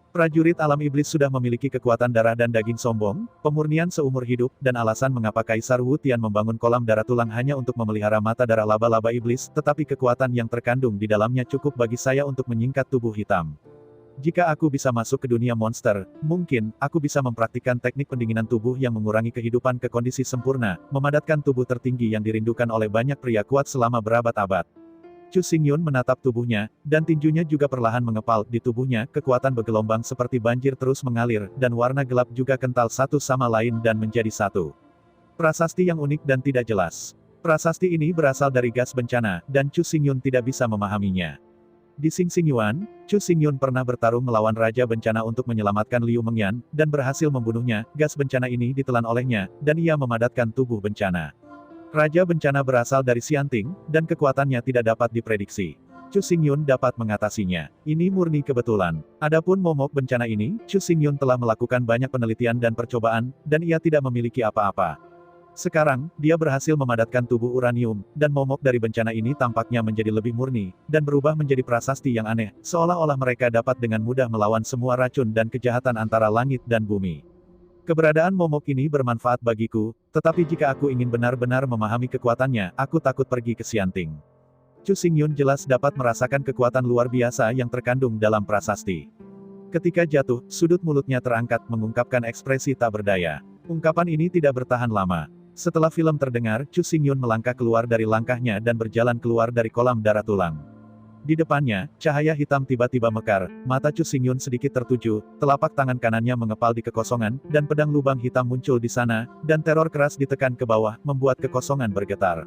Prajurit alam iblis sudah memiliki kekuatan darah dan daging sombong, pemurnian seumur hidup, dan alasan mengapa Kaisar Wu Tian membangun kolam darah tulang hanya untuk memelihara mata darah laba-laba iblis, tetapi kekuatan yang terkandung di dalamnya cukup bagi saya untuk menyingkat tubuh hitam. Jika aku bisa masuk ke dunia monster, mungkin, aku bisa mempraktikkan teknik pendinginan tubuh yang mengurangi kehidupan ke kondisi sempurna, memadatkan tubuh tertinggi yang dirindukan oleh banyak pria kuat selama berabad-abad. Chu Xingyun menatap tubuhnya, dan tinjunya juga perlahan mengepal di tubuhnya, kekuatan bergelombang seperti banjir terus mengalir, dan warna gelap juga kental satu sama lain dan menjadi satu. Prasasti yang unik dan tidak jelas. Prasasti ini berasal dari gas bencana, dan Chu Xingyun tidak bisa memahaminya. Di Xing Yuan, Chu Xingyun pernah bertarung melawan Raja Bencana untuk menyelamatkan Liu Mengyan, dan berhasil membunuhnya. Gas bencana ini ditelan olehnya, dan ia memadatkan tubuh bencana. Raja Bencana berasal dari Xianting, dan kekuatannya tidak dapat diprediksi. Chu Xingyun dapat mengatasinya. Ini murni kebetulan. Adapun momok bencana ini, Chu Xingyun telah melakukan banyak penelitian dan percobaan, dan ia tidak memiliki apa-apa. Sekarang, dia berhasil memadatkan tubuh uranium, dan momok dari bencana ini tampaknya menjadi lebih murni, dan berubah menjadi prasasti yang aneh, seolah-olah mereka dapat dengan mudah melawan semua racun dan kejahatan antara langit dan bumi. Keberadaan momok ini bermanfaat bagiku, tetapi jika aku ingin benar-benar memahami kekuatannya, aku takut pergi ke Xianting. Chu Xingyun jelas dapat merasakan kekuatan luar biasa yang terkandung dalam prasasti. Ketika jatuh, sudut mulutnya terangkat mengungkapkan ekspresi tak berdaya. Ungkapan ini tidak bertahan lama. Setelah film terdengar, Chu Xingyun melangkah keluar dari langkahnya dan berjalan keluar dari kolam darah tulang. Di depannya, cahaya hitam tiba-tiba mekar, mata Chu Xingyun sedikit tertuju, telapak tangan kanannya mengepal di kekosongan, dan pedang lubang hitam muncul di sana, dan teror keras ditekan ke bawah, membuat kekosongan bergetar.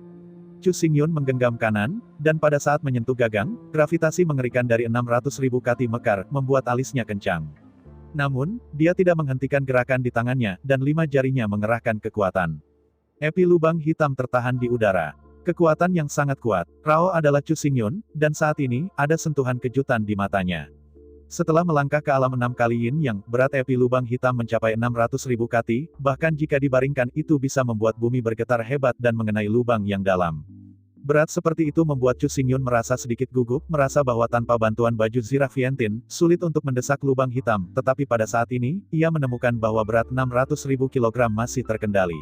Chu Xingyun menggenggam kanan, dan pada saat menyentuh gagang, gravitasi mengerikan dari 600.000 kati mekar, membuat alisnya kencang. Namun, dia tidak menghentikan gerakan di tangannya, dan 5 jarinya mengerahkan kekuatan. Epi lubang hitam tertahan di udara. Kekuatan yang sangat kuat. Rao adalah Chu Xingyun, dan saat ini, ada sentuhan kejutan di matanya. Setelah melangkah ke alam 6 kali yin yang, berat epi lubang hitam mencapai 600.000 kati, bahkan jika dibaringkan itu bisa membuat bumi bergetar hebat dan mengenai lubang yang dalam. Berat seperti itu membuat Chu Xingyun merasa sedikit gugup, merasa bahwa tanpa bantuan baju Zira Fientin, sulit untuk mendesak lubang hitam, tetapi pada saat ini, ia menemukan bahwa berat 600.000 kg masih terkendali.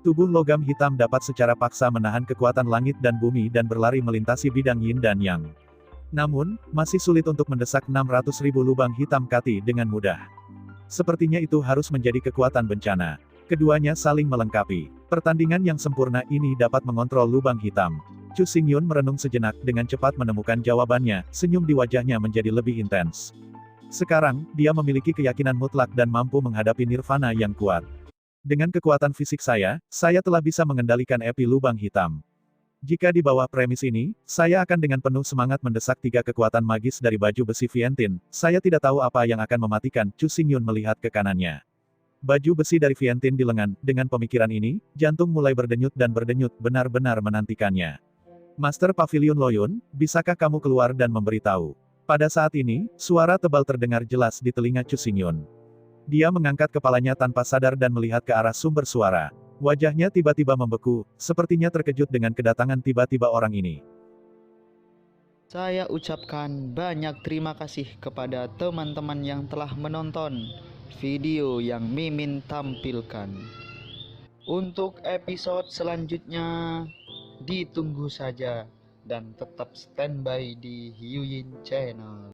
Tubuh logam hitam dapat secara paksa menahan kekuatan langit dan bumi dan berlari melintasi bidang yin dan yang. Namun, masih sulit untuk mendesak 600.000 lubang hitam kati dengan mudah. Sepertinya itu harus menjadi kekuatan bencana. Keduanya saling melengkapi. Pertandingan yang sempurna ini dapat mengontrol lubang hitam. Chu Xingyun merenung sejenak dengan cepat menemukan jawabannya, senyum di wajahnya menjadi lebih intens. Sekarang, dia memiliki keyakinan mutlak dan mampu menghadapi nirvana yang kuat. Dengan kekuatan fisik saya telah bisa mengendalikan epi lubang hitam. Jika di bawah premis ini, saya akan dengan penuh semangat mendesak 3 kekuatan magis dari baju besi Fientin. Saya tidak tahu apa yang akan mematikan. Chu Xingyun melihat ke kanannya. Baju besi dari Fientin di lengan, dengan pemikiran ini, jantung mulai berdenyut dan berdenyut, benar-benar menantikannya. Master Pavilion Loyun, bisakah kamu keluar dan memberitahu? Pada saat ini, suara tebal terdengar jelas di telinga Chu Xingyun. Dia mengangkat kepalanya tanpa sadar dan melihat ke arah sumber suara. Wajahnya tiba-tiba membeku, sepertinya terkejut dengan kedatangan tiba-tiba orang ini. Saya ucapkan banyak terima kasih kepada teman-teman yang telah menonton video yang Mimin tampilkan. Untuk episode selanjutnya, ditunggu saja. dan tetap standby di Hyuyin Channel.